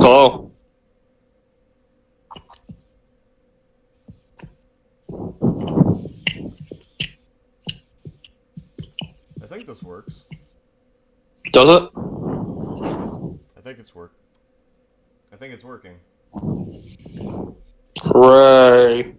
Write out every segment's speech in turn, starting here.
Hello. I think this works. Does it? I think it's working. Hooray.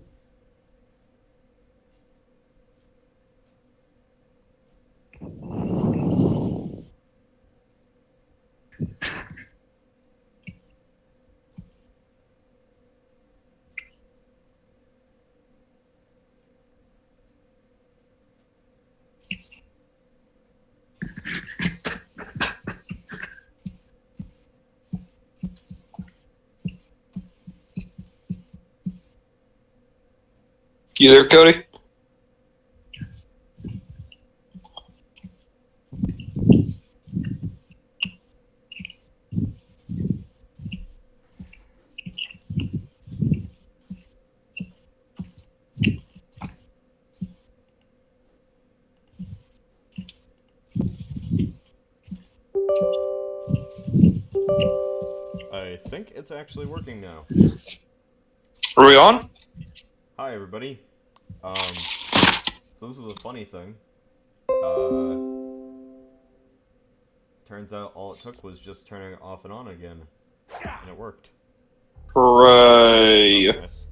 You there, Cody? I think it's actually working now. Are we on? Hi, everybody. So this is a funny thing. Turns out all it took was just turning it off and on again, and it worked. Hooray. That was nice.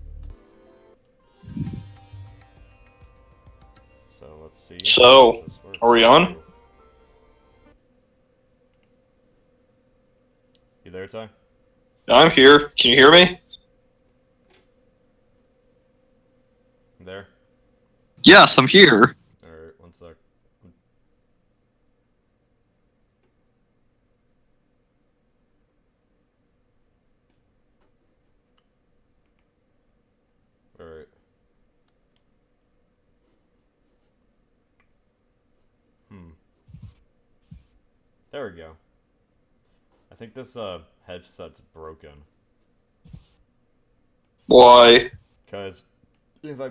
So let's see. So, if this works. are we on? You there, Ty? I'm here. Can you hear me? You there? Yes, I'm here. Alright, one sec. Alright. There we go. I think this headset's broken. Why? Because if I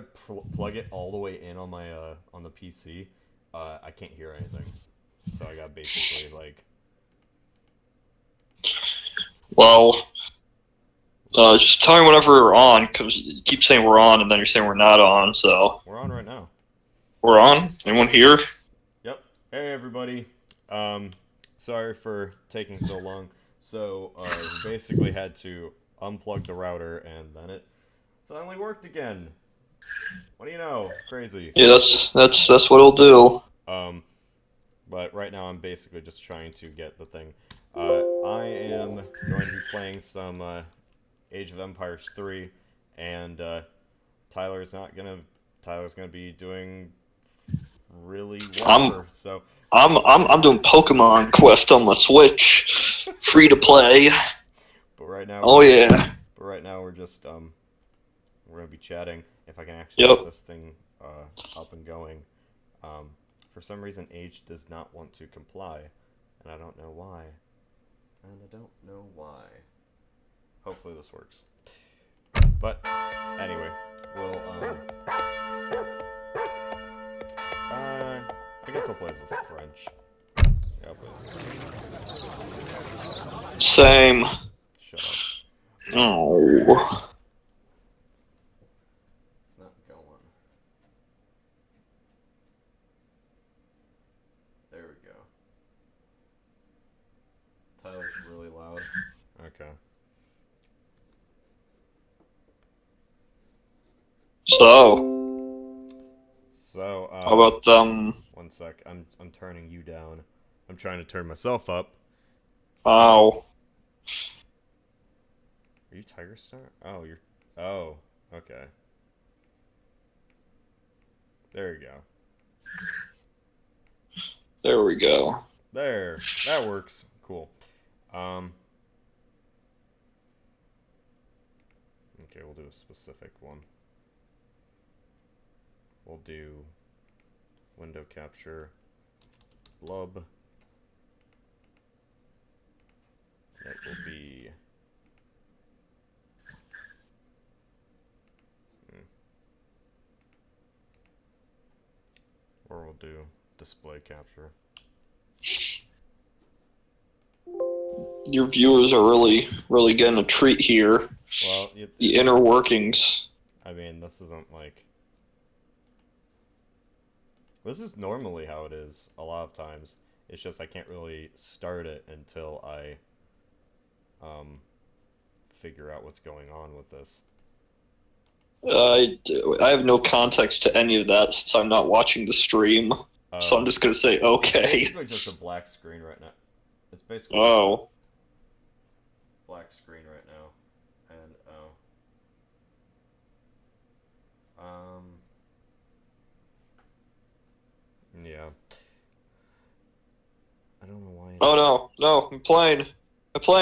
plug it all the way in on my on the PC, I can't hear anything. So I got basically like. Well, just tell me whenever we're on, because you keep saying we're on, and then you're saying we're not on, so. We're on right now. We're on? Anyone here? Yep. Hey everybody. Sorry for taking so long. So we basically had to unplug the router, and then it suddenly worked again. What do you know? Crazy. Yeah, that's what it'll do. But right now I'm basically just trying to get the thing. I am going to be playing some Age of Empires 3, and Tyler's gonna be doing really well. So I'm doing Pokemon Quest on my Switch, free to play. But right now, Oh yeah. But right now we're just we're gonna be chatting. If I can actually Yep. get this thing up and going. For some reason, Age does not want to comply, and I don't know why. Hopefully this works. But anyway, we'll I guess I'll play as a French. Yeah, I'll play as a Same. Shut up. Oh. It's not going. There we go. Tyler's really loud. Okay. So, how about one sec. I'm turning you down. I'm trying to turn myself up. Ow. Are you Tiger Star? Oh, you're. Oh, okay. There you go. There we go. There. That works. Cool. Okay, we'll do a specific one. We'll do window capture blub. That will be or we'll do display capture. your viewers are really getting a treat here. Well, The inner workings. I mean, this isn't like... This is normally how it is a lot of times. It's just I can't really start it until I figure out what's going on with this. I have no context to any of that since I'm not watching the stream. So I'm just gonna say okay. It's basically just a black screen right now. It's basically Oh. black screen right now. And yeah. I don't know why. Oh no, I'm playing.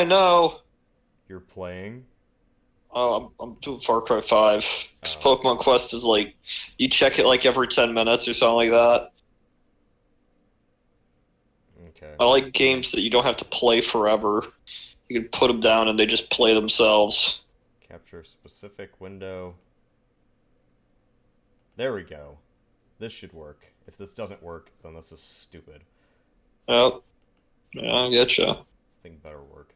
No. You're playing? Oh, I'm doing Far Cry 5. Because Pokemon Quest is like, you check it like every 10 minutes or something like that. Okay. I like games that you don't have to play forever. You can put them down and they just play themselves. Capture specific window. There we go. This should work. If this doesn't work, then this is stupid. Yep. Yeah, I getcha. This thing better work.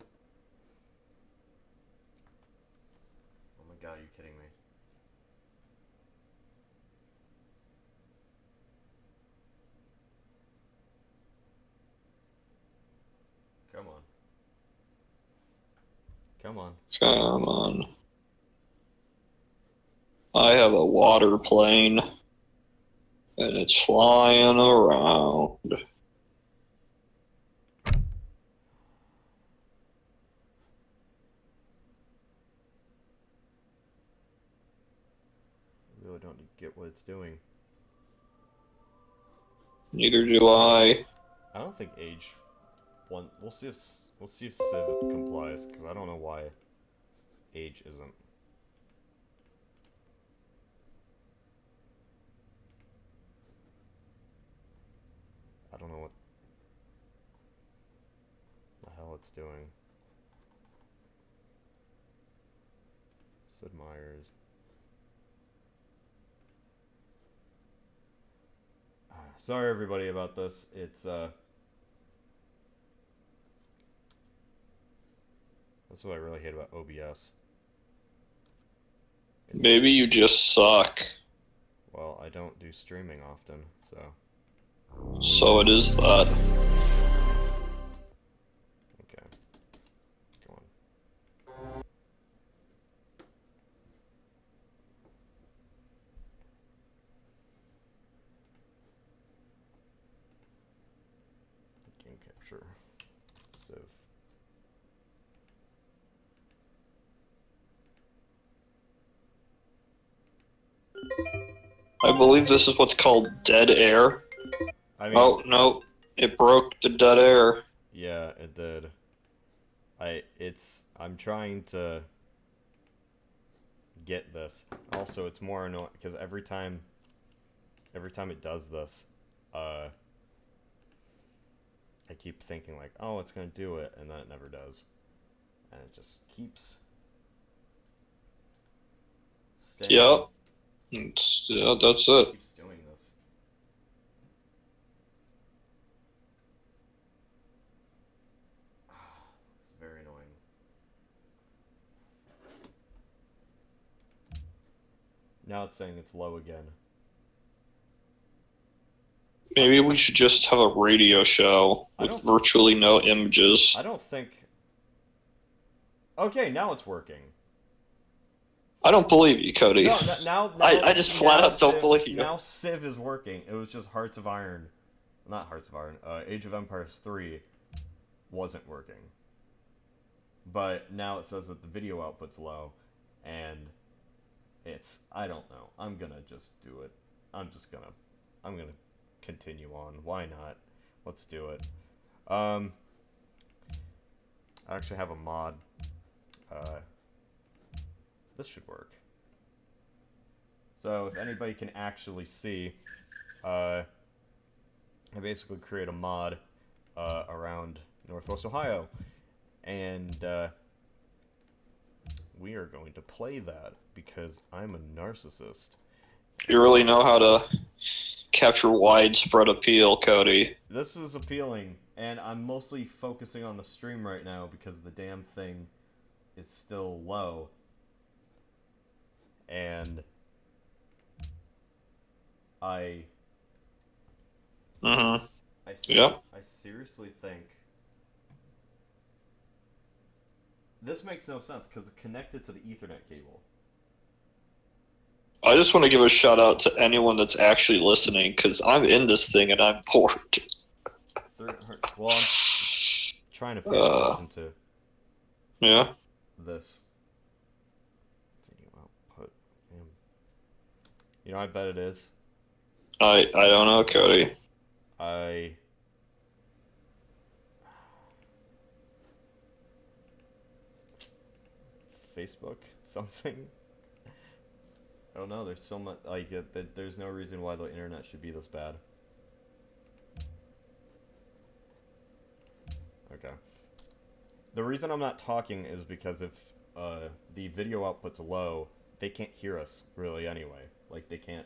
Oh my god, are you kidding me? Come on. Come on. Come on. I have a water plane. And it's flying around. I really don't get what it's doing. Neither do I. I don't think age one. We'll see if Civ complies, because I don't know why age isn't. I don't know what the hell it's doing. Sid Meier's. Sorry everybody about this. It's that's what I really hate about OBS. Maybe you just suck. Well, I don't do streaming often, so. So it is that. Okay. Go on. Game capture. Civ. I believe this is what's called dead air. I mean, oh, no. It broke the dead air. Yeah, it did. I'm trying to get this. Also, it's more annoying because every time it does this, I keep thinking like, oh, it's gonna do it, and then it never does, and it just keeps staying. Yep. Yeah, that's it. Keeps doing this. It's very annoying. Now it's saying it's low again. Maybe we should just have a radio show with virtually no images. I don't think... Okay, now it's working. I don't believe you, Cody. No, now I just flat out don't believe you. Now Civ is working. It was just Hearts of Iron. Not Hearts of Iron. Age of Empires 3 wasn't working. But now it says that the video output's low. And it's... I don't know. I'm gonna just do it. I'm gonna continue on. Why not? Let's do it. I actually have a mod. This should work. So if anybody can actually see, I basically create a mod around Northwest Ohio, and we are going to play that because I'm a narcissist. You really know how to capture widespread appeal, Cody. This is appealing, And I'm mostly focusing on the stream right now because the damn thing is still low. And I Mm-hmm. I seriously think this makes no sense because it's connected to the Ethernet cable. I just want to give a shout out to anyone that's actually listening because I'm in this thing and I'm bored. Well, I'm trying to pay attention to Yeah. this video output. Damn. You know, I bet it is. I don't know, Cody. Facebook something. I don't know. There's so much like there's no reason why the internet should be this bad. Okay. The reason I'm not talking is because if the video output's low, they can't hear us really anyway. Like they can't.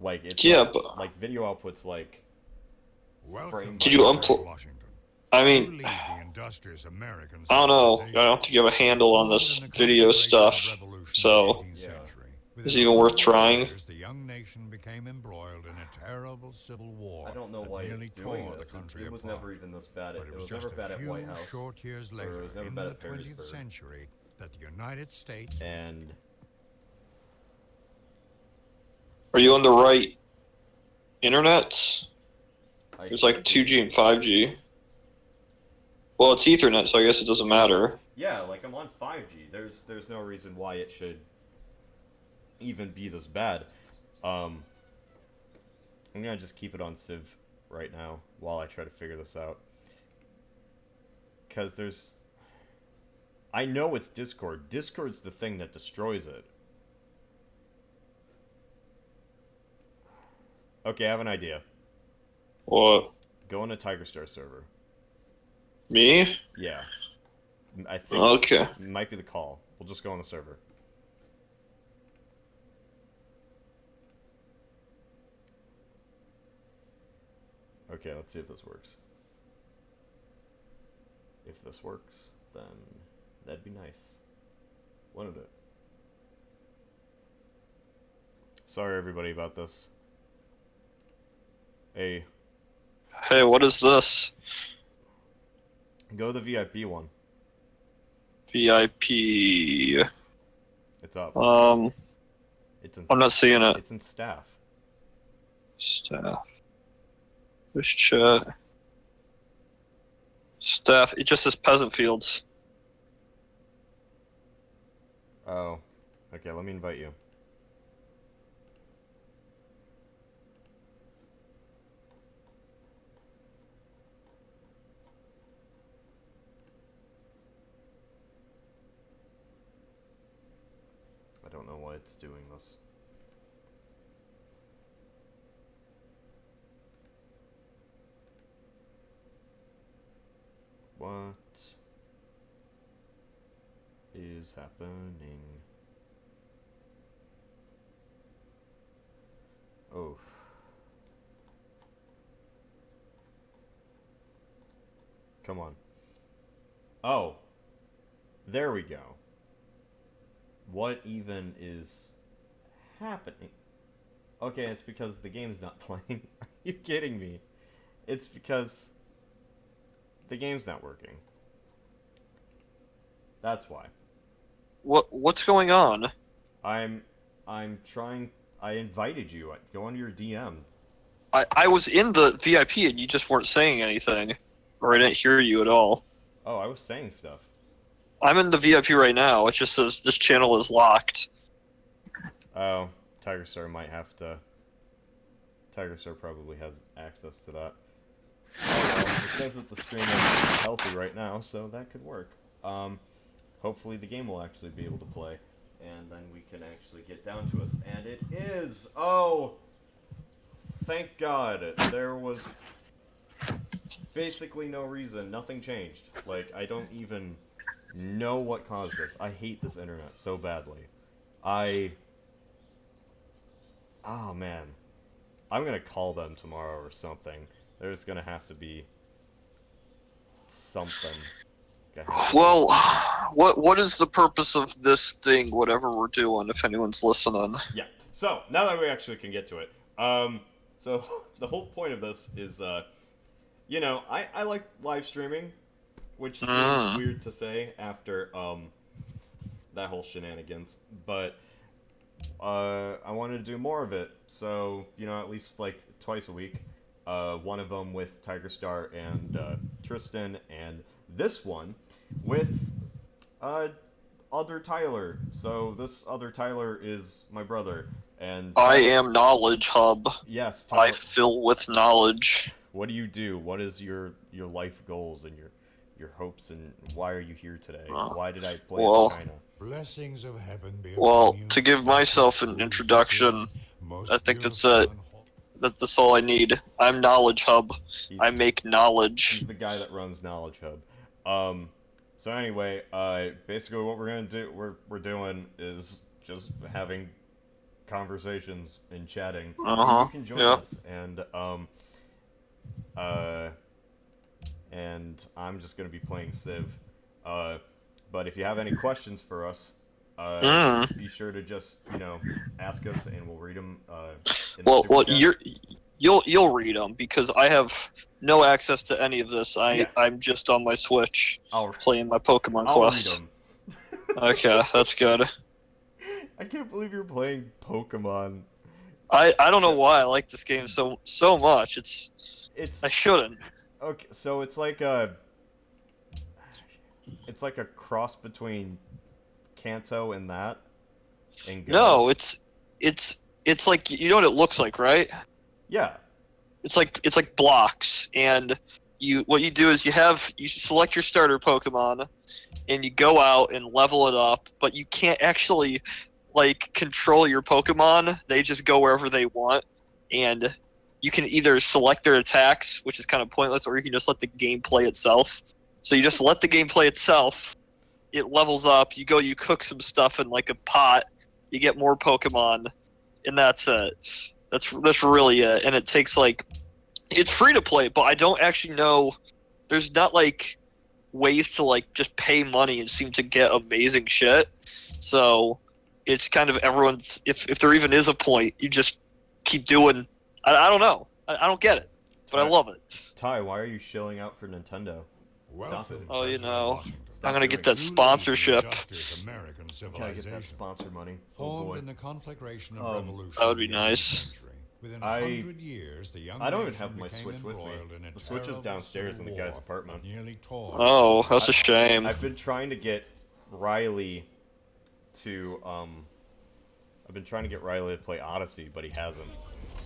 Like it's but like video output's like. Welcome Did you to Washington. I You mean, lead the industrious American I don't know. I civilization. don't think you have a handle on this Formed in the video conflagration of stuff. revolution So, of the 18th century. is Within it even worth 100 trying? years, the young nation became embroiled in a terrible civil war. I don't know that why nearly it's doing tore this. the country It was apart. never even this bad. But It it was was never just bad a at few White House. short years or later, it was never in bad the at 20th Perrysburg. century, that the United States And Are you on the right internet? I There's like should be. 2G and 5G. Well, it's Ethernet, so I guess it doesn't matter. Yeah, like I'm on 5G. There's no reason why it should even be this bad. I'm gonna just keep it on Civ right now while I try to figure this out. Cause I know it's Discord. Discord's the thing that destroys it. Okay, I have an idea. What? Go on a Tiger Star server. Me? Yeah. I think Okay. it might be the call. We'll just go on the server. Okay, let's see if this works. If this works, then that'd be nice. Wouldn't it? Sorry everybody about this. Hey, Hey, what is this? go to the VIP one. VIP. It's up. It's in I'm not seeing it. It's in staff. Staff. There's chat. Staff. It just says peasant fields. Oh. Okay, let me invite you. I don't know why it's doing this. What is happening? Oh. Come on. Oh. There we go. What even is happening? Okay, it's because the game's not playing. Are you kidding me? It's because the game's not working. That's why. What's going on? I'm trying. I invited you. Go on your DM. I was in the VIP and you just weren't saying anything, or I didn't hear you at all. Oh, I was saying stuff. I'm in the VIP right now. It just says this channel is locked. Oh, Tiger Star might have to. Tiger Star probably has access to that. Oh, well, it says that the stream is healthy right now, so that could work. Hopefully the game will actually be able to play, and then we can actually get down to us. And it is! Oh! Thank God. There was basically no reason. Nothing changed. Like, I don't even know what caused this. I hate this internet so badly. Oh, man. I'm gonna call them tomorrow or something. There's gonna have to be something. Well, what is the purpose of this thing, whatever we're doing, if anyone's listening? Yeah. So, now that we actually can get to it. So, the whole point of this is, you know, I like live streaming, which seems weird to say after, that whole shenanigans, but, I wanted to do more of it, so, you know, at least, like, twice a week. One of them with Tiger Star and, Tristan, and this one with, other Tyler. So this other Tyler is my brother, and I am Knowledge Hub. yes, Tyler, I fill with knowledge. what do you do? What is your life goals and your hopes, and why are you here today? Why did I play as China? Blessings of heaven be Well, upon you. to give myself an introduction, I think that's it. That's all I need. I'm Knowledge Hub. I make knowledge. He's the guy that runs Knowledge Hub. So anyway, basically what we're gonna do, we're doing is just having conversations and chatting. You can join us, and I'm just gonna be playing Civ. But if you have any questions for us, be sure to just ask us, and we'll read them. Well, you'll read them because I have no access to any of this. I'm just on my Switch playing my Pokemon Quest. Read them. Okay, that's good. I can't believe you're playing Pokemon. I don't know why I like this game so much. I shouldn't. Okay, so it's like a cross between Kanto and that. And Go. No, it's like, you know what it looks like, right? Yeah. It's like blocks, and what you do is you select your starter Pokemon, and you go out and level it up, but you can't actually like control your Pokemon. They just go wherever they want, and you can either select their attacks, which is kind of pointless, or you can just let the game play itself. So you just let the game play itself. It levels up. You cook some stuff in like a pot. You get more Pokemon, and that's it. That's really it. And it takes it's free to play, but I don't actually know. There's not like ways to like just pay money and seem to get amazing shit. So it's kind of everyone's. If there even is a point, you just keep doing. I don't know. I don't get it, but I love it. Ty, why are you shilling out for Nintendo? Welcome, Oh, President Washington. I'm gonna get that sponsorship. American Can I get that sponsor money? Formed in the conflagration of revolution. That would be nice. Within 100 years, the young I don't even nation have my became Switch with me. embroiled in a The Switch is terrible downstairs in the civil guy's war apartment. that nearly tore Oh, that's a shame. I've been trying to get Riley to play Odyssey, but he hasn't.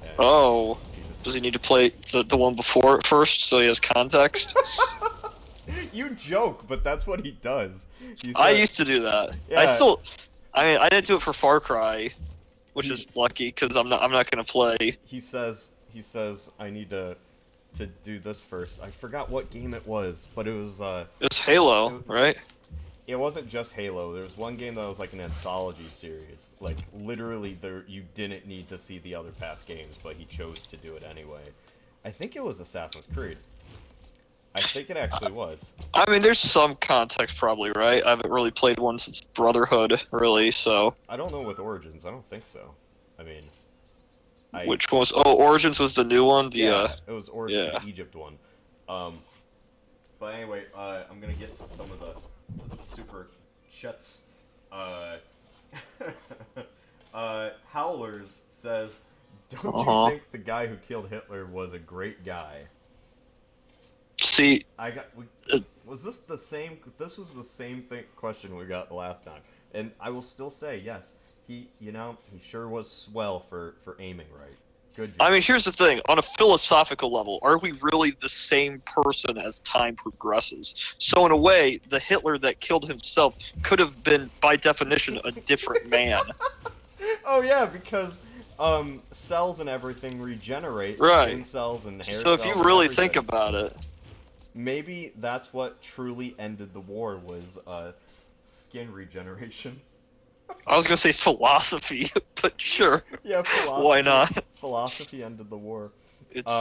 And Oh, just... does he need to play the one before it first so he has context? You joke, but that's what he does. I used to do that. Yeah. I didn't do it for Far Cry, which is lucky because I'm not gonna play. He says I need to do this first. I forgot what game it was, but it was It's Halo, right? It wasn't just Halo. There was one game that was like an anthology series. Like literally, you didn't need to see the other past games, but he chose to do it anyway. I think it was Assassin's Creed. I think it actually was. I mean, there's some context probably, right? I haven't really played one since Brotherhood, really, so... I don't know with Origins. I don't think so. I mean... Which one was... Oh, Origins was the new one? Yeah, it was Origins, the Egypt one. But anyway, I'm gonna get to some of the super chats. Howlers says, don't you think the guy who killed Hitler was a great guy? See, was this the same? This was the same question we got the last time, and I will still say yes. He sure was swell for aiming right. Good job. I mean, here's the thing: on a philosophical level, are we really the same person as time progresses? So in a way, the Hitler that killed himself could have been, by definition, a different man. Oh yeah, because cells and everything regenerate. Right. Skin cells and hair cells. So if you really think about it. Maybe that's what truly ended the war was skin regeneration. I was gonna say philosophy, but sure. Yeah, philosophy. Why not? Philosophy ended the war. It's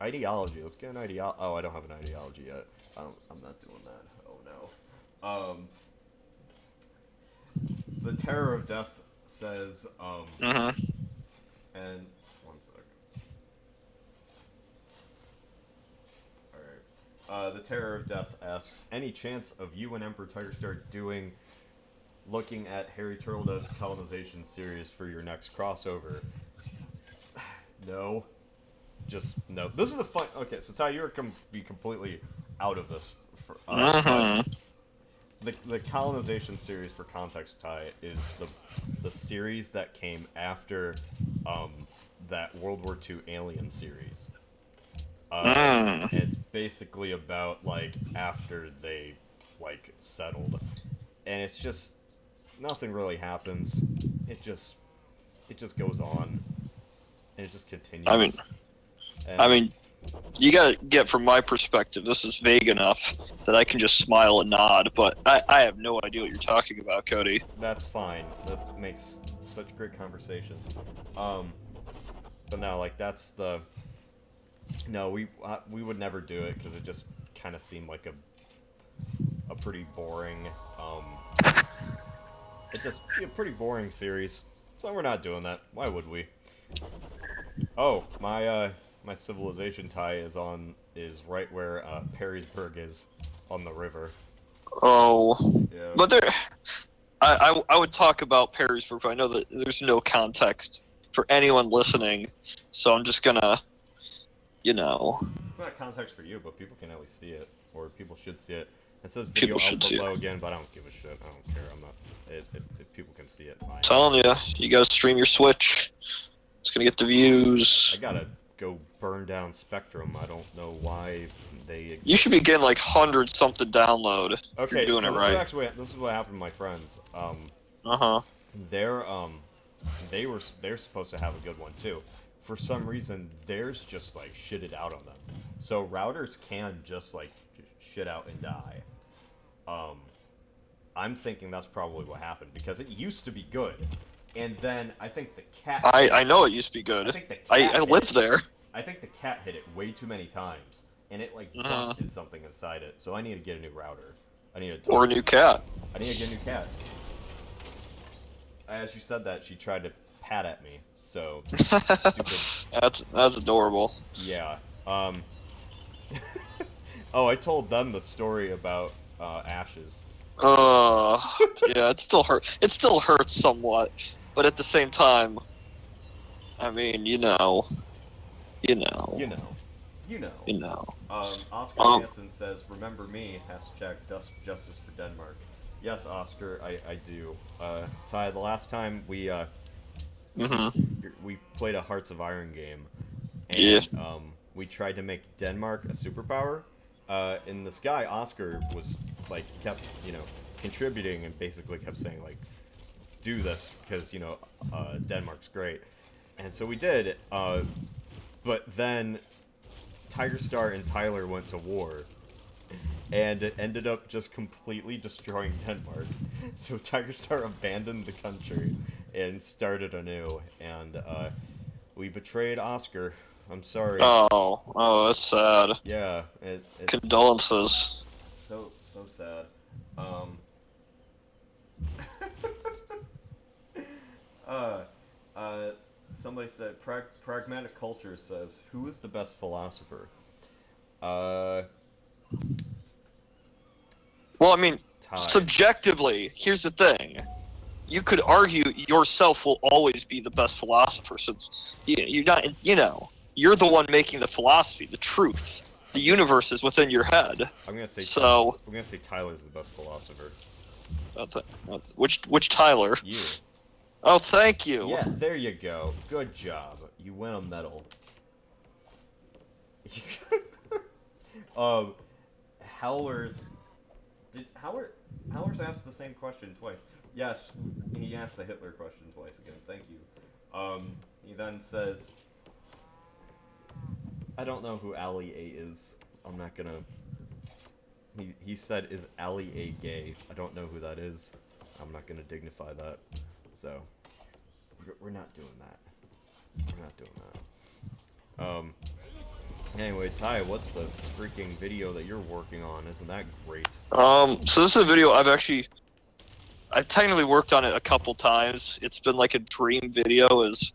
Ideology. Let's get an ideology. Oh, I don't have an ideology yet. I'm not doing that. Oh no. The Terror of Death says, mhm. and one sec. Alright. The Terror of Death asks, any chance of you and Emperor Tigerstar looking at Harry Turtledove's colonization series for your next crossover? No. Just no. This is a fun. Okay, so Ty, you're be completely out of this. But the colonization series, for context, Ty, is the series that came after that World War II Alien series. It's basically about like after they like settled, and it's just nothing really happens. It just goes on, and it just continues. I mean, you gotta get from my perspective. This is vague enough that I can just smile and nod, but I have no idea what you're talking about, Cody. That's fine. That makes such great conversation. But no, like that's the. No, we would never do it because it just kind of seemed like a pretty boring. It's just a pretty boring series. So we're not doing that. Why would we? Oh, my civilization tie is right where Perrysburg is on the river. Oh, Yeah. but I would talk about Perrysburg, but I know that there's no context for anyone listening, so I'm just gonna, It's not context for you, but people can at least see it, or people should see it. It says video People should output see it. low again, but I don't give a shit. I don't care. I'm not. If people can see it, fine. telling you, you gotta stream your Switch. It's gonna get the views. I gotta go burn down Spectrum. I don't know why they exist. You should be getting like 100-something download if you're doing so it right. this is what happened to my friends. Uh-huh. They're supposed to have a good one too. For some reason, theirs just like shitted out on them. So routers can just like shit out and die. I'm thinking that's probably what happened because it used to be good, and then I think the cat. I know it used to be good. I think the cat I lived there. I think the cat hit it way too many times, and it like busted something inside it. So I need to get a new router. I need Or a new cat. I need to get a new cat. As you said that, she tried to pat at me. So stupid. That's adorable. Yeah. Oh, I told them the story about Ashes. Yeah, it still hurt. It still hurts somewhat, but at the same time, I mean, you know. Oscar Hansen says, "Remember me?" #Justice for Denmark. Yes, Oscar, I do. Ty, the last time we played a Hearts of Iron game, and we tried to make Denmark a superpower. In this guy, Oscar, was like kept contributing and basically kept saying like, do this because Denmark's great, and so we did. But then Tigerstar and Tyler went to war, and it ended up just completely destroying Denmark. So Tigerstar abandoned the country and started anew, and we betrayed Oscar. I'm sorry. Oh, that's sad. Yeah, it's Condolences. so sad. Somebody said pragmatic culture says, who is the best philosopher? Well, I mean, subjectively, here's the thing. You could argue yourself will always be the best philosopher, since you're not, you're the one making the philosophy, the truth. The universe is within your head. I'm gonna say Tyler's the best philosopher. Which Tyler? You. Oh, thank you. Yeah, there you go. Good job. You win a medal. Howler's asked the same question twice. Yes, he asked the Hitler question twice again. Thank you. He then says, I don't know who Ali A is. I'm not gonna. He said, is Ali A gay? I don't know who that is. I'm not gonna dignify that. So we're not doing that. We're not doing that. Anyway, Ty, what's the freaking video that you're working on? Isn't that great? So this is a video I've technically worked on it a couple times. It's been like a dream video, is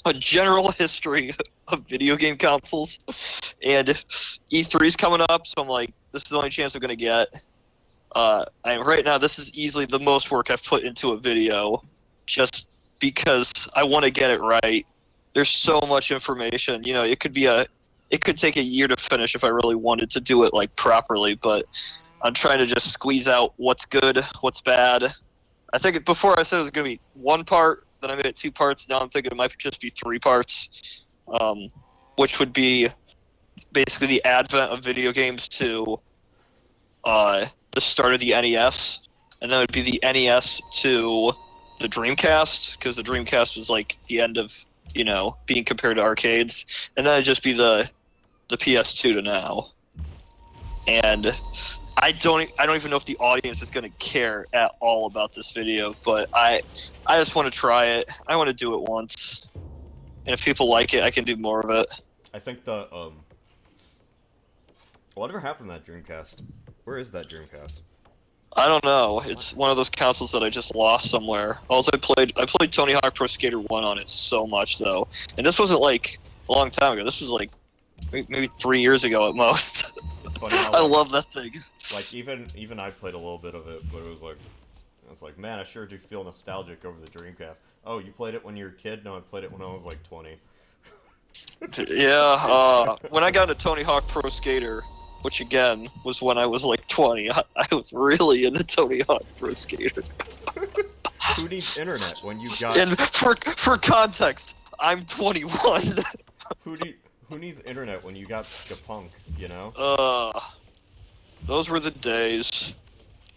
a general history of video game consoles. And E3's coming up, so I'm like, this is the only chance I'm gonna get. Right now, this is easily the most work I've put into a video, just because I want to get it right. There's so much information. You know, it could take a year to finish if I really wanted to do it like properly. But I'm trying to just squeeze out what's good, what's bad. I think before I said it was gonna be one part, then I made it 2 parts. Now I'm thinking it might just be 3 parts, which would be basically the advent of video games to the start of the NES, and then it would be the NES to the Dreamcast, because the Dreamcast was like the end of, you know, being compared to arcades, and then it'd just be the PS2 to now. And I don't even know if the audience is going to care at all about this video, but I just want to try it. I want to do it once, and if people like it, I can do more of it. I think whatever happened to that Dreamcast? Where is that Dreamcast? I don't know. It's one of those consoles that I just lost somewhere. Also, I played Tony Hawk Pro Skater 1 on it so much, though. And this wasn't, like, a long time ago. This was, like, maybe 3 years ago at most. It's funny how, I love that thing. Like, even I played a little bit of it, but it was like, man, I sure do feel nostalgic over the Dreamcast. Oh, you played it when you were a kid? No, I played it when I was, like, 20. Yeah, when I got into Tony Hawk Pro Skater, which again was when I was like 20, I was really into Tony Hawk Pro Skater. Who needs internet when you got? And for context, I'm 21. Who needs internet when you got Skapunk? You know? Those were the days.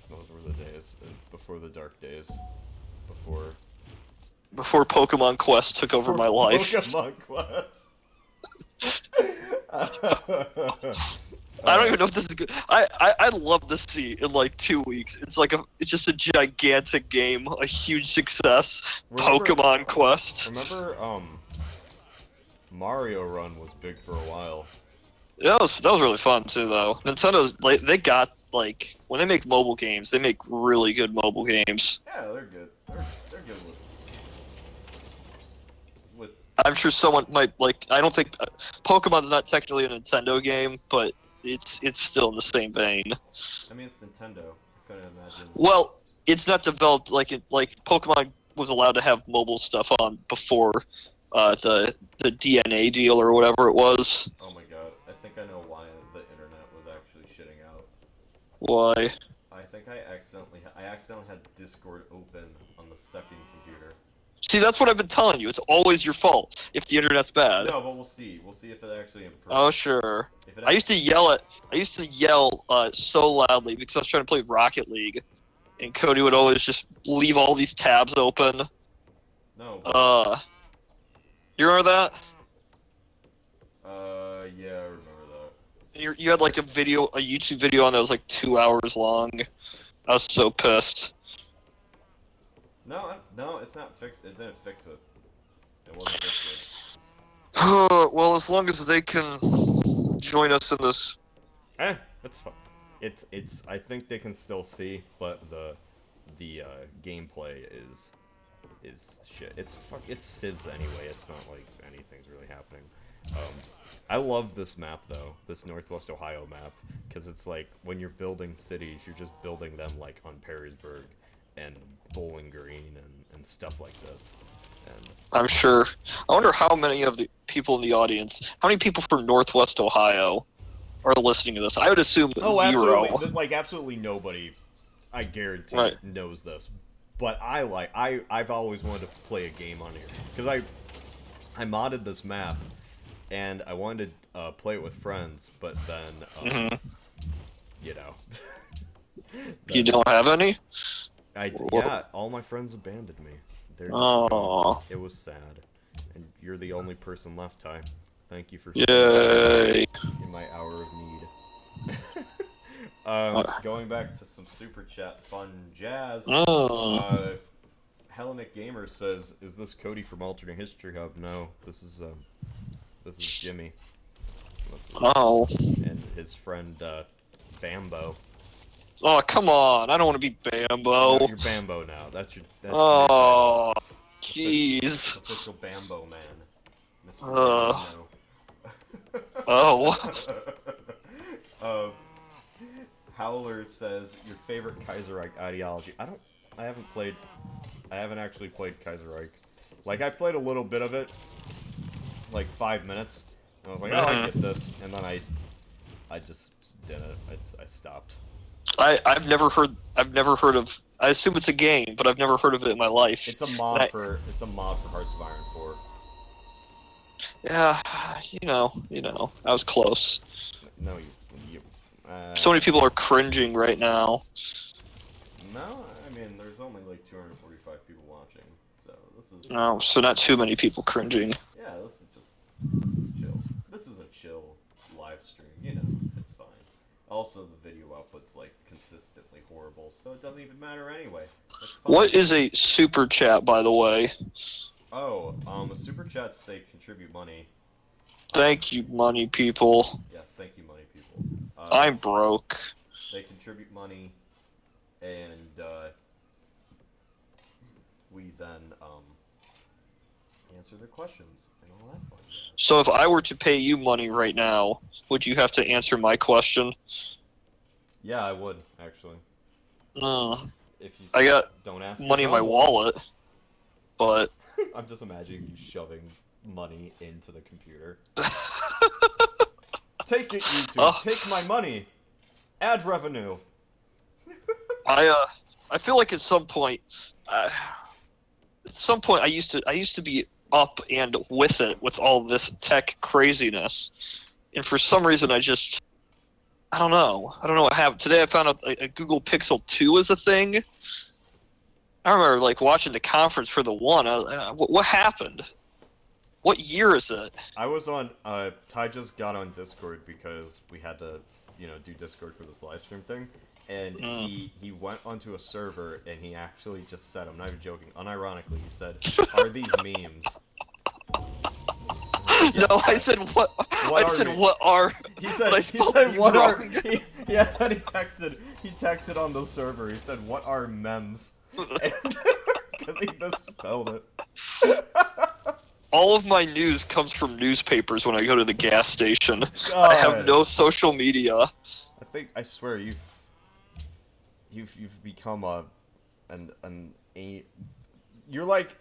Those were the days before the dark days. Before Pokemon Quest took over my life. Pokemon Quest. I don't even know if this is good. I'd love to see in like 2 weeks. It's just a gigantic game, a huge success. Pokemon Quest. Remember, Mario Run was big for a while. Yeah, that was really fun too, though. Nintendo's they got like when they make mobile games, they make really good mobile games. Yeah, they're good. They're good with. I'm sure someone might like. I don't think Pokemon's not technically a Nintendo game, but it's still in the same vein. I mean, it's Nintendo. I couldn't imagine. Well, it's not developed like Pokemon was allowed to have mobile stuff on before the DNA deal or whatever it was. Oh my god, I think I know why the internet was actually shitting out. Why? I think I accidentally had Discord open on the second computer. See, that's what I've been telling you. It's always your fault if the internet's bad. No, but we'll see. We'll see if it actually improves. Oh sure. If it I used to yell so loudly because I was trying to play Rocket League, and Cody would always just leave all these tabs open. No. You remember that? Yeah, I remember that. You had like a YouTube video on that was like 2 hours long. I was so pissed. No, it's not fixed. It didn't fix it. It wasn't fixed. Well, as long as they can join us in this. That's fine. It's. I think they can still see, but the gameplay is shit. It's civs anyway. It's not like anything's really happening. I love this map though, this Northwest Ohio map, because it's like when you're building cities, you're just building them like on Perrysburg and Bowling Green and stuff like this. And I'm sure. I wonder how many of the people in the audience, how many people from Northwest Ohio are listening to this. I would assume zero. Absolutely, absolutely nobody, I guarantee, knows this. But I've always wanted to play a game on here because I modded this map and I wanted to play it with friends, but then you know, you don't have any. Yeah, all my friends abandoned me. They're just gone. It was sad, and you're the only person left, Ty. Thank you for Yay! in my hour of need. Going back to some super chat fun jazz. Oh. Hellenic Gamer says, "Is this Cody from Alternate History Hub?" No, this is Jimmy. Oh. And his friend Bambo. Oh, come on! I don't want to be Bambo. No, you're Bambo now. That's your new Oh, title. jeez. Official Bambo man. Mr. Oh. Howler says your favorite Kaiserreich ideology. I haven't actually played Kaiserreich. Like, I played a little bit of it, like 5 minutes. And I was like, oh, I get this, and then I just didn't. I stopped. I've never heard of. I assume it's a game, but I've never heard of it in my life. It's a mod for Hearts of Iron 4. Yeah, you know, I was close. No, So many people are cringing right now. No, I mean, there's only like 245 people watching, so this is... No, so not too many people cringing. Yeah, this is chill. This is a chill live stream, you know, it's fine. Also, the video output's like consistently horrible, so it doesn't even matter anyway. It's fine. What is a super chat, by the way? Oh, a super chats, they contribute money. Thank you, money people. Yes, thank you, money people. I'm broke. They contribute money, and we then answer their questions and all that fun stuff. So if I were to pay you money right now, would you have to answer my question? Yeah, I would actually. If you I got don't ask money in my wallet, but I'm just imagining you shoving money into the computer. Take it, YouTube. Take my money. Ad revenue. I feel like at some point I used to be up and with it with all this tech craziness, and for some reason I don't know what happened. Today I found out a Google Pixel 2 is a thing. I remember like watching the conference for the one. What happened? What year is it? I was on. Ty just got on Discord because we had to, do Discord for this live stream thing, and he went onto a server and he actually just said, I'm not even joking, unironically, he said, "Are these memes?" Yeah. No, I said what? I said memes? what are? He said what are? Yeah, and he texted on the server. He said, "What are memes?" Because he misspelled it. All of my news comes from newspapers when I go to the gas station. God. I have no social media. I swear you've become you're like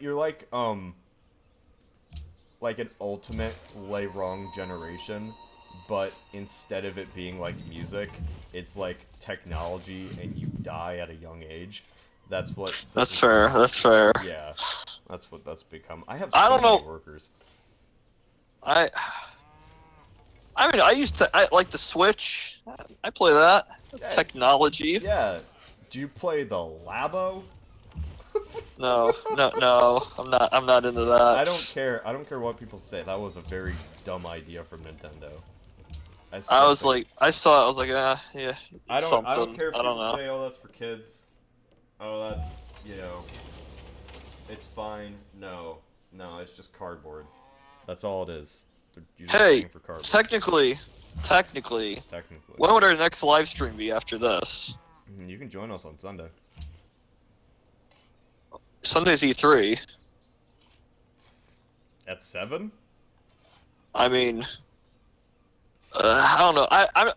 an ultimate lay wrong generation, but instead of it being like music, it's like technology and you die at a young age. That's what. That's fair. That's fair. Yeah, that's what that's become. I have I so don't many know. workers. I mean, I like the Switch. I play that. That's technology. Yeah. Do you play the Labo? No. I'm not into that. I don't care. I don't care what people say. That was a very dumb idea from Nintendo. I saw it. I was like, yeah. I don't care if I don't people know. say, "Oh, that's for kids." Oh, that's it's fine. No, it's just cardboard. That's all it is. You're just Hey, paying for cardboard. technically, Technically. when would our next live stream be after this? You can join us on Sunday. Sunday's E3. At 7? I mean, I don't know.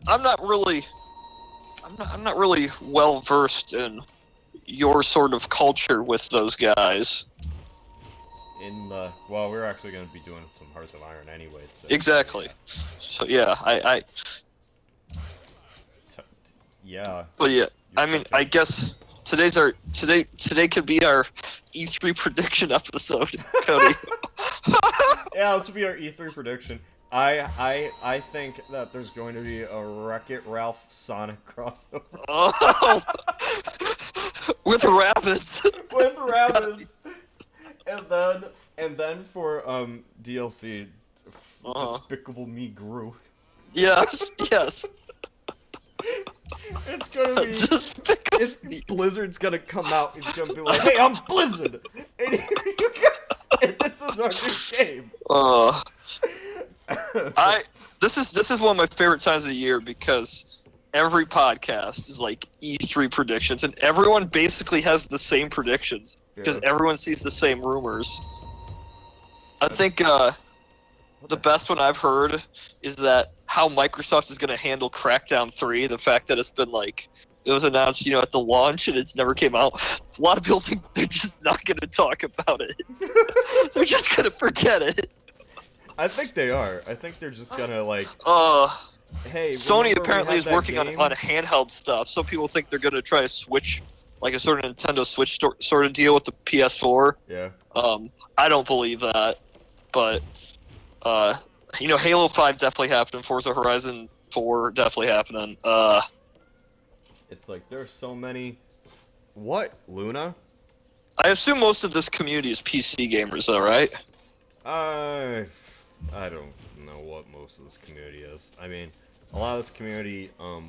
I'm not really well versed in your sort of culture with those guys. Well, we're actually going to be doing some Hearts of Iron anyways. So, Exactly. So yeah, yeah. But yeah, I mean, I guess today could be our E3 prediction episode, Cody. Yeah, this will be our E3 prediction. I think that there's going to be a Wreck-It Ralph Sonic crossover. Oh, with rabbits. With rabbits. And then for DLC, Despicable Me Gru. Yes. It's gonna be. Just pick up Sneak. Blizzard's gonna come out. He's gonna be like, "Hey, I'm Blizzard, and here you go. And this is our new game." This is one of my favorite times of the year because every podcast is like E3 predictions, and everyone basically has the same predictions because everyone sees the same rumors. I think the best one I've heard is that how Microsoft is going to handle Crackdown 3. The fact that it's been like it was announced, at the launch and it's never came out. A lot of people think they're just not going to talk about it. They're just going to forget it. I think they are. I think they're just gonna like. Hey, Sony apparently is working on handheld stuff. Some people think they're gonna try to switch, like a sort of Nintendo Switch sort of deal with the PS4. Yeah. I don't believe that, but Halo 5 definitely happening. Forza Horizon 4 definitely happening. It's like there's so many. What, Luna? I assume most of this community is PC gamers, though, right? I don't know what most of this community is. I mean, a lot of this community, a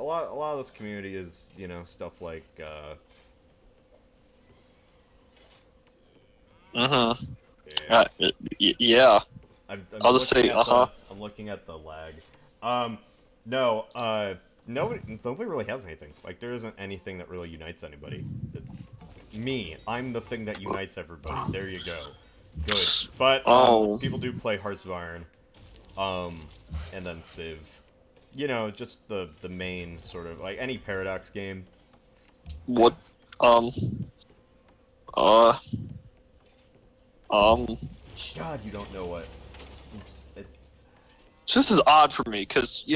lot of this community is, stuff like, Yeah. I'll just say, I'm looking at the lag. Nobody really has anything. Like, there isn't anything that really unites anybody. Me, I'm the thing that unites everybody. There you go. Good. But people do play Hearts of Iron, and then Civ. Just the main sort of like any Paradox game. What? God, you don't know what. This is odd for me because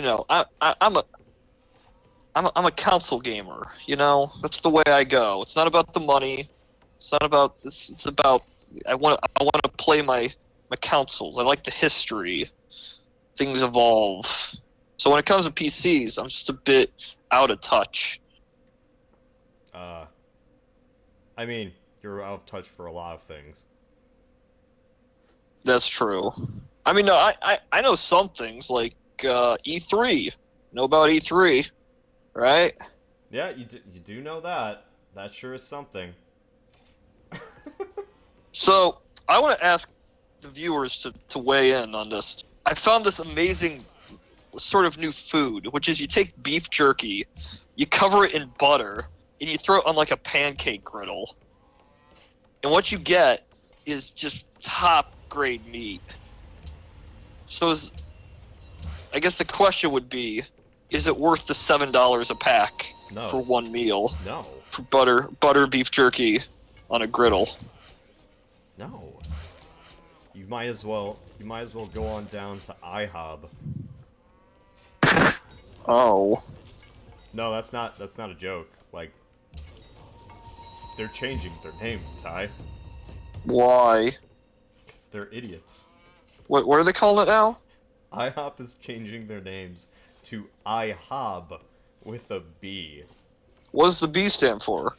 I'm a console gamer, That's the way I go. It's not about the money. It's not about this. It's about I want to play my consoles. I like the history. Things evolve. So when it comes to PCs, I'm just a bit out of touch. I mean, you're out of touch for a lot of things. That's true. I mean, no, I know some things like E3. Know about E3. Right? Yeah, you do know that. That sure is something. So, I want to ask the viewers to weigh in on this. I found this amazing sort of new food, which is you take beef jerky, you cover it in butter, and you throw it on like a pancake griddle. And what you get is just top-grade meat. So, I guess the question would be, is it worth the $7 a pack for one meal? No. For butter beef jerky on a griddle. No. You might as well go on down to IHOB. Oh. No, that's not a joke. Like, they're changing their name, Ty. Why? Because they're idiots. What are they calling it now? IHOP is changing their names to IHOB with a B. What does the B stand for?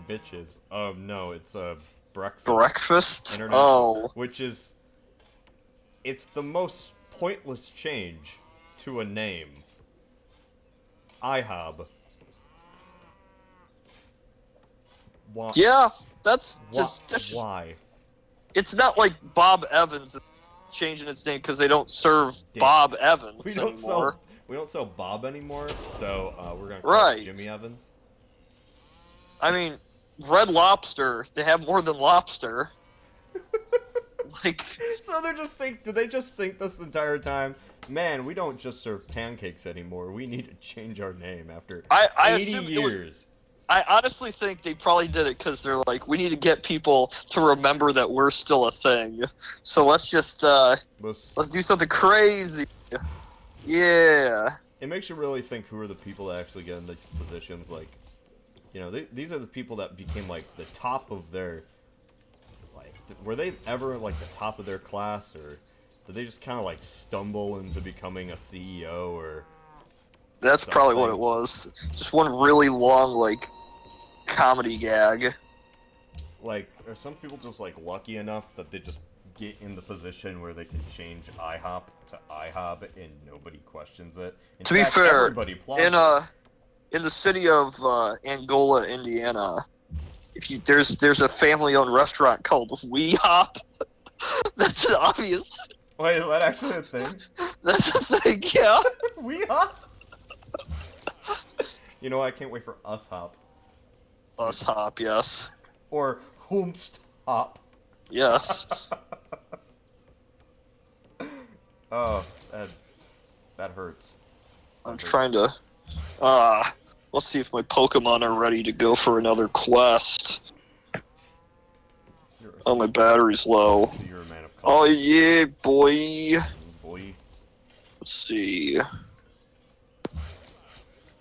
Bitches. No, it's a breakfast. Breakfast? Oh. Which is... It's the most pointless change to a name. IHOB. Why? Yeah, that's just... Why? It's not like Bob Evans changing its name because they don't serve Bob Evans anymore. We don't sell Bob anymore, so we're gonna call it Jimmy Evans. I mean, Red Lobster, they have more than lobster. So do they just think this entire time, man, we don't just serve pancakes anymore, we need to change our name after 80 years. I honestly think they probably did it because they're like, we need to get people to remember that we're still a thing. So let's just, let's do something crazy. Yeah. It makes you really think who are the people that actually get in these positions. Like, these are the people that became, like, the top of their, like, were they ever, like, the top of their class, or did they just kind of, like, stumble into becoming a CEO, or... That's probably what it was. Just one really long, like, comedy gag. Like, are some people just, like, lucky enough that they just get in the position where they can change IHOP to IHOB and nobody questions it. To be fair, everybody applauds it. in the city of Angola, Indiana, there's a family-owned restaurant called We Hop. That's an obvious. Wait, is that actually a thing? That's a thing, yeah. We Hop? You know, I can't wait for Us Hop. Us Hop, yes. Or Whomst Hop. Yes. Oh, that hurts. I'm trying to... let's see if my Pokemon are ready to go for another quest. Oh, my battery's low. So you're a man of Oh, culture. yeah, boy. Boy. Let's see.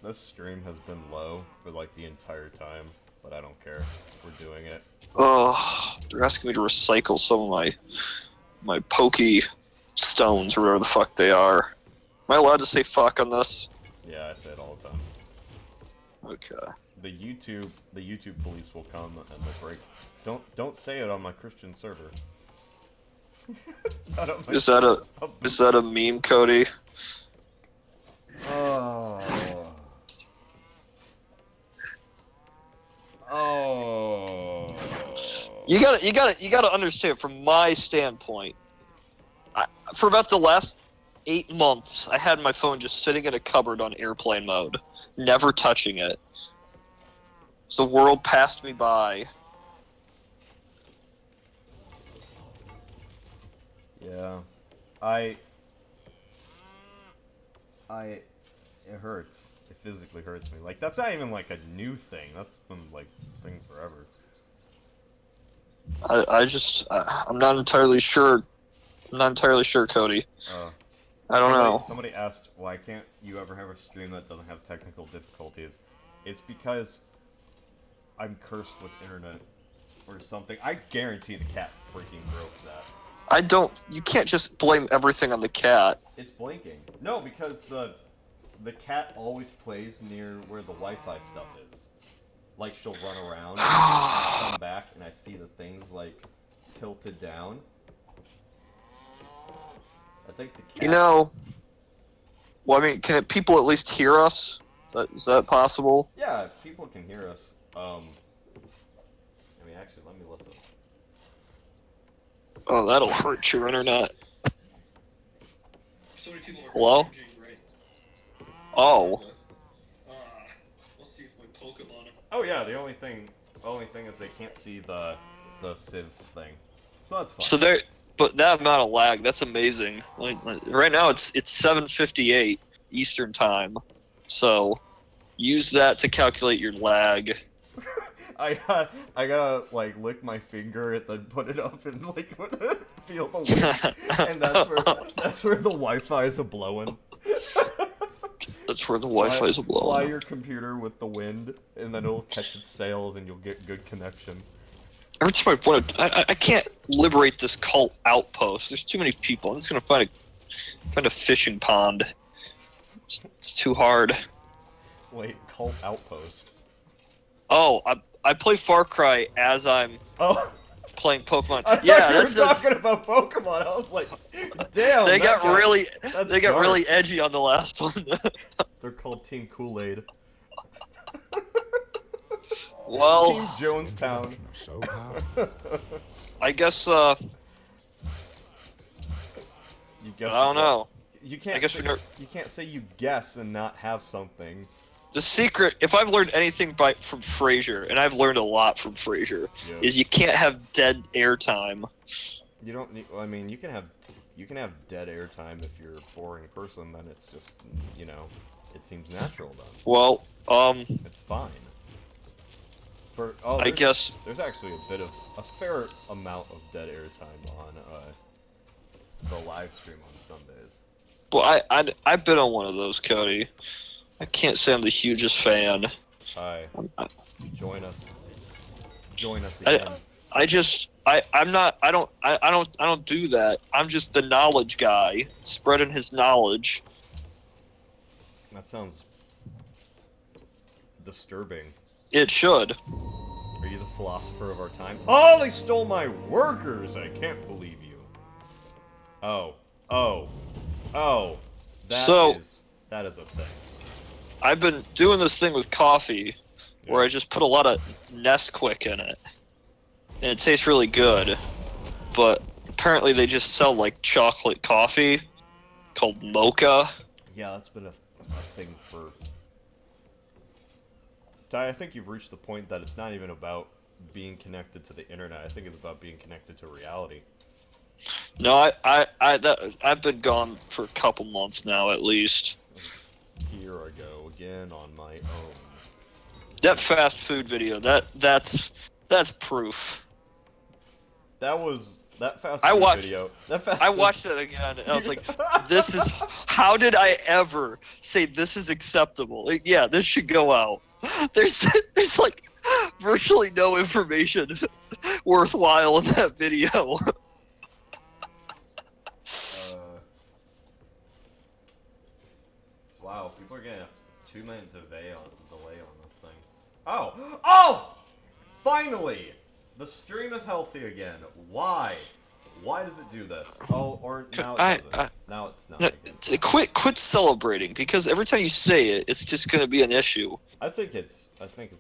This stream has been low for like the entire time, but I don't care. We're doing it. Oh, they're asking me to recycle some of my Poke stones or whatever the fuck they are. Am I allowed to say fuck on this? Yeah, I say it all the time. Okay. The YouTube police will come and they'll break. Don't say it on my Christian server. Is that a meme, Cody? Oh. Oh. You gotta understand from my standpoint. For about the last 8 months, I had my phone just sitting in a cupboard on airplane mode, never touching it. So the world passed me by. Yeah. It hurts. It physically hurts me. Like, that's not even like a new thing. That's been like a thing forever. I'm not entirely sure. I'm not entirely sure, Cody. I don't know. Somebody asked, why can't you ever have a stream that doesn't have technical difficulties? It's because I'm cursed with internet or something. I guarantee the cat freaking broke that. You can't just blame everything on the cat. It's blinking. No, because the cat always plays near where the Wi-Fi stuff is. Like, she'll run around, and I come back, and I see the things, like, tilted down. I think the cat... You know... Well, I mean, can people at least hear us? Is that possible? Yeah, people can hear us. I mean, actually, let me listen. Oh, that'll hurt your internet. Hello? Oh. Let's see if my Pokemon. Oh yeah, the only thing is they can't see the Civ thing, so that's fine. But that amount of lag, that's amazing. Like right now, it's 7:58 Eastern time, so use that to calculate your lag. I gotta like lick my finger and then put it up and like feel the wind, and that's where the Wi-Fi is a blowing. That's where the Wi-Fi is a blowing. Fly your computer with the wind, and then it'll catch its sails, and you'll get good connection. Every time I can't liberate this cult outpost. There's too many people. I'm just gonna find a fishing pond. It's too hard. Wait, cult outpost. Oh, I play Far Cry as I'm playing Pokemon. I thought Yeah, you were that's talking about Pokemon. I was like, damn. They got dark. really edgy on the last one. They're called Team Kool-Aid. Well, Team Jonestown. So powerful. I guess You guess. I don't know. You can't. I guess you can't say you guess and not have something. The secret, if I've learned anything from Frasier, and I've learned a lot from Frasier, is you can't have dead airtime. You don't need. I mean, you can have dead airtime if you're a boring person. Then it's just, you know, it seems natural then. Well, it's fine. I guess there's actually a fair amount of dead airtime on the live stream on Sundays. Well, I've been on one of those, Cody. I can't say I'm the hugest fan. Hi. Join us. Join us again. I don't do that. I'm just the knowledge guy, spreading his knowledge. That sounds disturbing. It should. Are you the philosopher of our time? Oh, they stole my workers! I can't believe you. Oh. Oh. Oh. So That is a thing. I've been doing this thing with coffee, where I just put a lot of Nesquik in it, and it tastes really good. But apparently they just sell like chocolate coffee called mocha. Yeah, that's been a thing for... Ty, I think you've reached the point that it's not even about being connected to the internet. I think it's about being connected to reality. No, I've been gone for a couple months now at least. Here I go again on my own. That fast food video, that's proof. That fast I food watched- video. I watched it again and I was like, this is, how did I ever say this is acceptable? Like, yeah, this should go out. There's like virtually no information worthwhile in that video. Wow, people are getting a 2-minute delay on this thing. Oh! Oh! Finally! The stream is healthy again. Why? Why does it do this? Oh, or now it doesn't. Now it's not. Quit celebrating, because every time you say it, it's just gonna be an issue. I think it's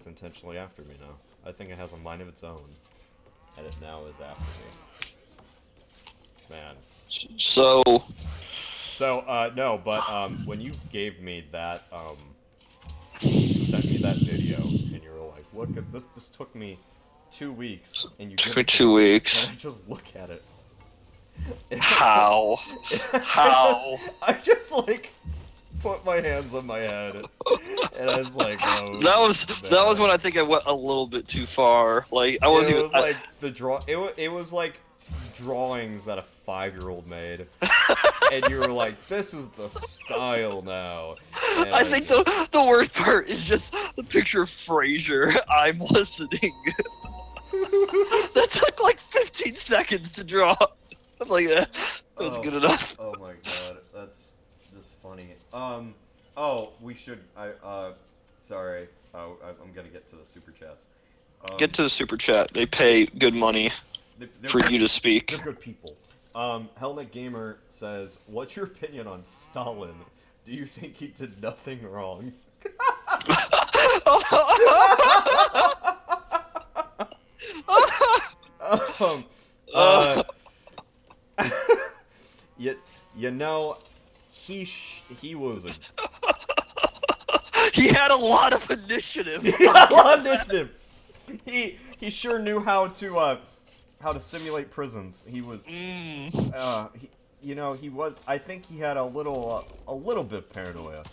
intentionally after me now. I think it has a mind of its own, and it now is after me. Man. So no, but when you gave me that, sent me that video, and you were like, "Look at this! This took me 2 weeks," and you for 2 weeks. And I just look at it. How? How? I just like put my hands on my head, and I was like, "Oh." That was when I think I went a little bit too far. Like I wasn't. It was like the draw. It was like drawings that a 5-year-old made, and you were like, "This is the style now." And I think the worst part is just the picture of Frasier. I'm listening. That took like 15 seconds to draw. I'm like, that was good enough. Oh my god, that's just funny. Oh, we should. Sorry. I'm gonna get to the super chats. Get to the super chat. They pay good money for you to speak. They're good people. Hellnet Gamer says, "What's your opinion on Stalin? Do you think he did nothing wrong?" You know, he was a... He had a lot of initiative. He had a lot of initiative. He sure knew how to simulate prisons. He was, he was. I think he had a little bit of paranoia.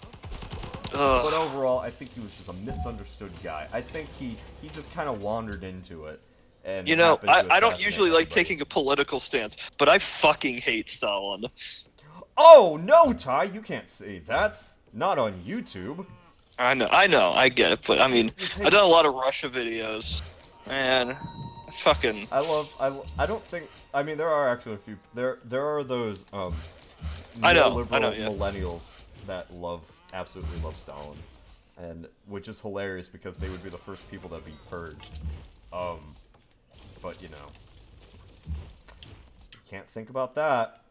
But overall, I think he was just a misunderstood guy. I think he just kind of wandered into it. And you know, I don't assassinate usually like everybody. taking a political stance, but I fucking hate Stalin. Oh no, Ty, you can't say that. Not on YouTube. I know, I get it, but I mean, I've done a lot of Russia videos, and fucking. I don't think. I mean, there are actually a few. There are those I know, neoliberal yeah. millennials that absolutely love Stalin, and which is hilarious because they would be the first people that be purged. But you know, can't think about that.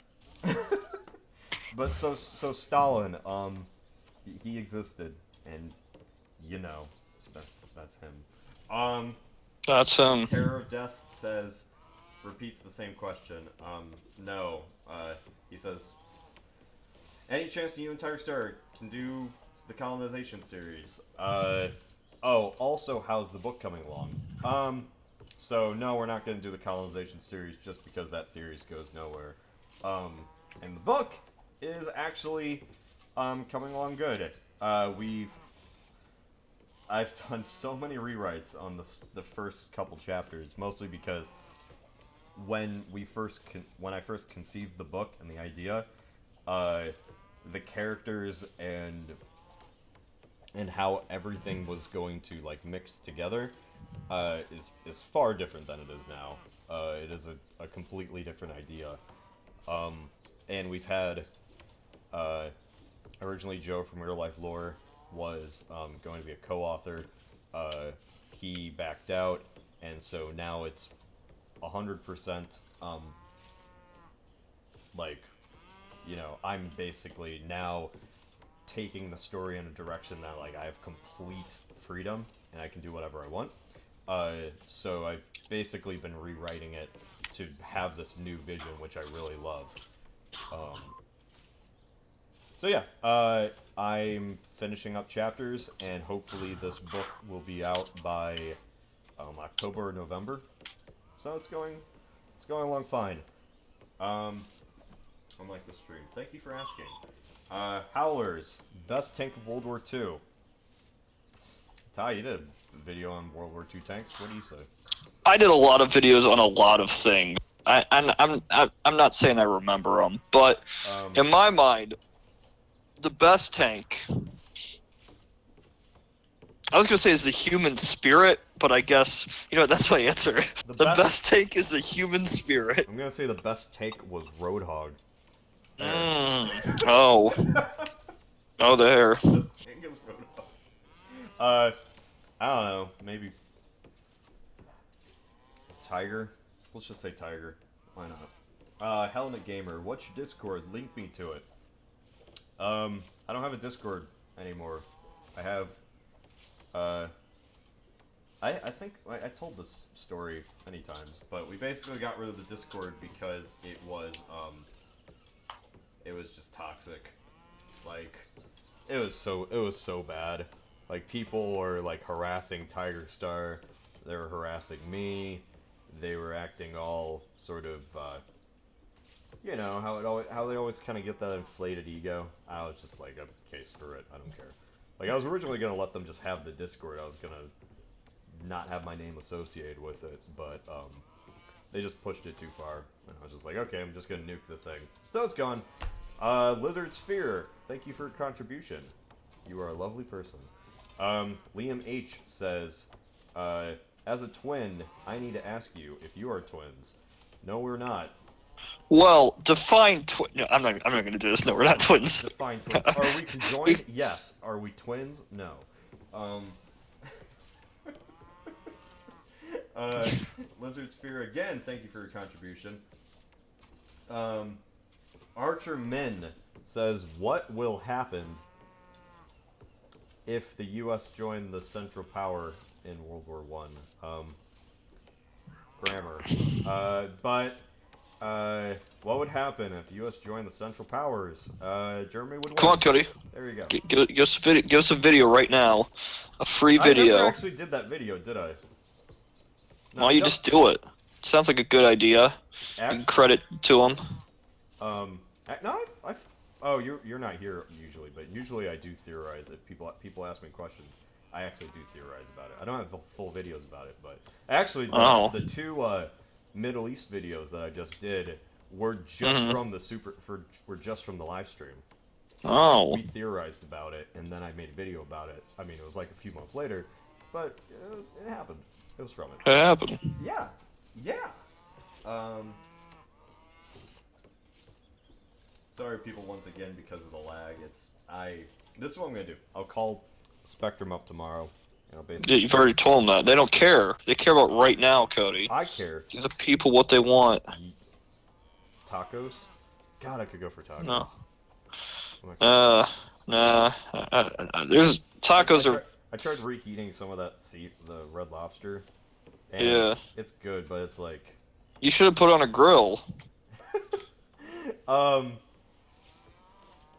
But so Stalin, he existed, and you know, that's him. That's Terror of Death repeats the same question. No. He says, any chance you and Tiger Star can do the colonization series? Also, how's the book coming along? So no, we're not going to do the colonization series just because that series goes nowhere. And the book is actually coming along good. I've done so many rewrites on the first couple chapters, mostly because when I first conceived the book and the idea, the characters and how everything was going to like mix together is far different than it is now. It is a completely different idea. And we've had originally Joe from Real Life Lore was going to be a co-author. He backed out, and so now it's 100% like you know, I'm basically now taking the story in a direction that, like, I have complete freedom, and I can do whatever I want. So I've basically been rewriting it to have this new vision, which I really love. So yeah, I'm finishing up chapters, and hopefully this book will be out by October or November. So it's going along fine. Unlike the stream. Thank you for asking. Howlers, best tank of World War II. Ty, you did a video on World War II tanks. What do you say? I did a lot of videos on a lot of things. I'm not saying I remember them, but in my mind, the best tank, I was gonna say is the human spirit, but I guess that's my answer. The best tank is the human spirit. I'm gonna say the best tank was Roadhog. Oh. Oh, there. Best tank is Roadhog. I don't know. Maybe Tiger. Let's just say Tiger. Why not? Helmet Gamer, what's your Discord? Link me to it. I don't have a Discord anymore. I have, I think I told this story many times, but we basically got rid of the Discord because it was just toxic. Like, it was so bad. Like, people were, like, harassing Tiger Star. They were harassing me. They were acting all sort of, you know, how they always kind of get that inflated ego. I was just like, okay, screw it, I don't care. Like, I was originally going to let them just have the Discord. I was going to not have my name associated with it, but, they just pushed it too far. And I was just like, okay, I'm just going to nuke the thing. So it's gone. Lizard Sphere, thank you for your contribution. You are a lovely person. Liam H. says, as a twin, I need to ask you if you are twins. No, we're not. Well, define twin. No, I'm not going to do this. No, we're not twins. Define twins. Are we conjoined? Yes. Are we twins? No. Lizard Sphere again. Thank you for your contribution. Archer Min says, "What will happen if the U.S. joined the Central Power in World War I?" Grammar. What would happen if U.S. joined the Central Powers? Germany would win. Come on, Cody. There you go. Give us a video right now. A free video. I never actually did that video, did I? No, Why don't you just do it? Sounds like a good idea. Actually, Credit to him. No, oh, you're not here usually, but usually I do theorize. If people ask me questions, I actually do theorize about it. I don't have full videos about it, but actually the two Middle East videos that I just did were just from were just from the live stream. Oh. We theorized about it, and then I made a video about it. I mean, it was like a few months later, but it happened. It was from it. It happened. Yeah. Sorry, people, once again, because of the lag. This is what I'm gonna do. I'll call Spectrum up tomorrow. Yeah, you've already told them that. They don't care. They care about right now, Cody. I care. Give the people what they want. Tacos? God, I could go for tacos. No. Nah. There's tacos are. I tried reheating some of that the Red Lobster. And yeah. It's good, but it's like. You should have put on a grill. Oh,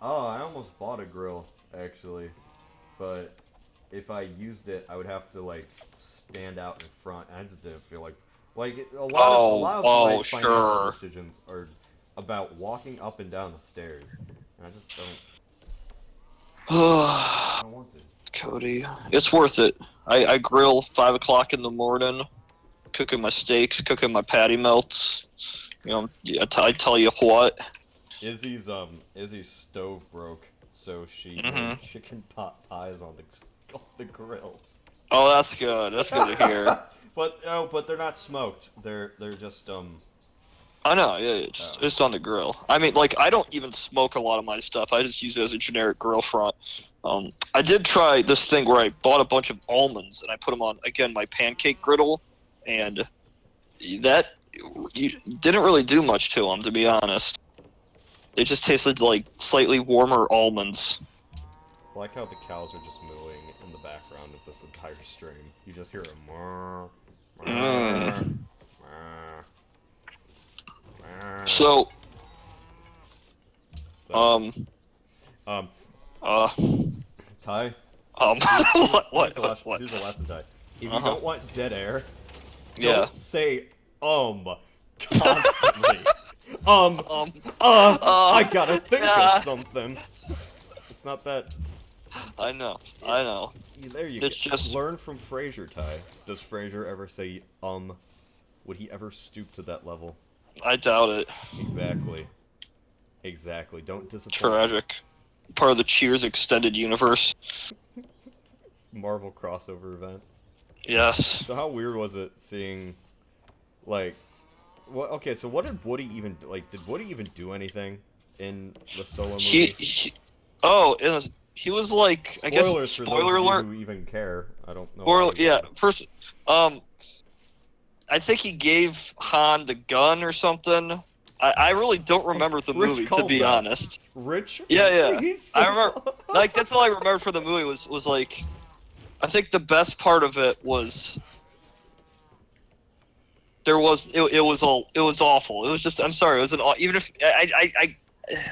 I almost bought a grill, actually. But if I used it, I would have to, like, stand out in front. And I just didn't feel like... a lot of my financial decisions are about walking up and down the stairs. And I just I don't want to. Cody, it's worth it. I grill 5 o'clock in the morning, cooking my steaks, cooking my patty melts. I tell you what. Izzy's stove broke, so she made chicken pot pies on the grill. Oh, that's good. That's good to hear. but they're not smoked. They're just I know, yeah, just on the grill. I mean, like, I don't even smoke a lot of my stuff. I just use it as a generic grill front. I did try this thing where I bought a bunch of almonds and I put them on, again, my pancake griddle, and that didn't really do much to them, to be honest. They just tasted like slightly warmer almonds. I like how the cows are just mooing in the background of this entire stream. You just hear a moo, Mm. moo. So, Um, uh, Ty? what? Here's the lesson, Ty. If you Uh-huh. don't want dead air, Yeah. don't say constantly. I gotta think of something. It's not that. I know. There you go. It's just- Learn from Frasier, Ty. Does Frasier ever say Would he ever stoop to that level? I doubt it. Exactly. Don't disappoint. Tragic. Part of the Cheers extended universe. Marvel crossover event. Yes. So how weird was it seeing, like, what? Okay, so what did Woody even do? Like, did Woody even do anything in the Solo movie? He was like, I guess, Spoilers for spoiler those of alert. you who even care. I don't know. Or why you yeah, would. first, I think he gave Han the gun or something. I really don't remember the Rich movie, to called be that. honest. Rich? Yeah. He's I remember, like, that's all I remember for the movie was like, I think the best part of it was it was awful. It was just, I'm sorry, it was even if it